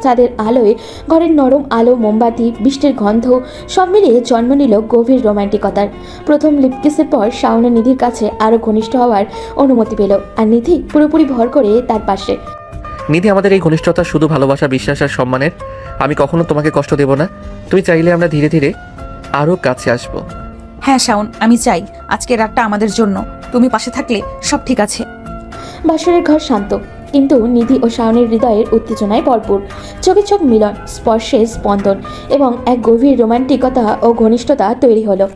Speaker 3: চাঁদের আলোয় ঘরের নরম আলো, মোমবাতি, বৃষ্টির গন্ধ সব মিলিয়ে জন্ম নিল গভীর রোমান্টিকতার। প্রথম লিপকিসের পর শাওন নিধির কাছে আরও ঘনিষ্ঠ হওয়ার অনুমতি পেল, আর নিধি পুরোপুরি ভর করে তার পাশে।
Speaker 1: নিধি, আমাদের এই ঘনিষ্ঠতা শুধু ভালোবাসা, বিশ্বাস আর সম্মানের। আমি কখনো তোমাকে কষ্ট দেব না। তুমি চাইলে আমরা ধীরে ধীরে আরও কাছে আসবো।
Speaker 2: হ্যাঁ শাওন, আমি চাই আজকের রাতটা আমাদের জন্য। তুমি পাশে থাকলে সব ঠিক আছে।
Speaker 3: বাসরের ঘর শান্ত, কিন্তু নিধি ও শাওনের হৃদয়ের উত্তেজনায় ভরপুর। চোখে চোখ মিলন, স্পর্শে স্পন্দন এবং এক গভীর রোমান্টিকতা ও ঘনিষ্ঠতা তৈরি হলো।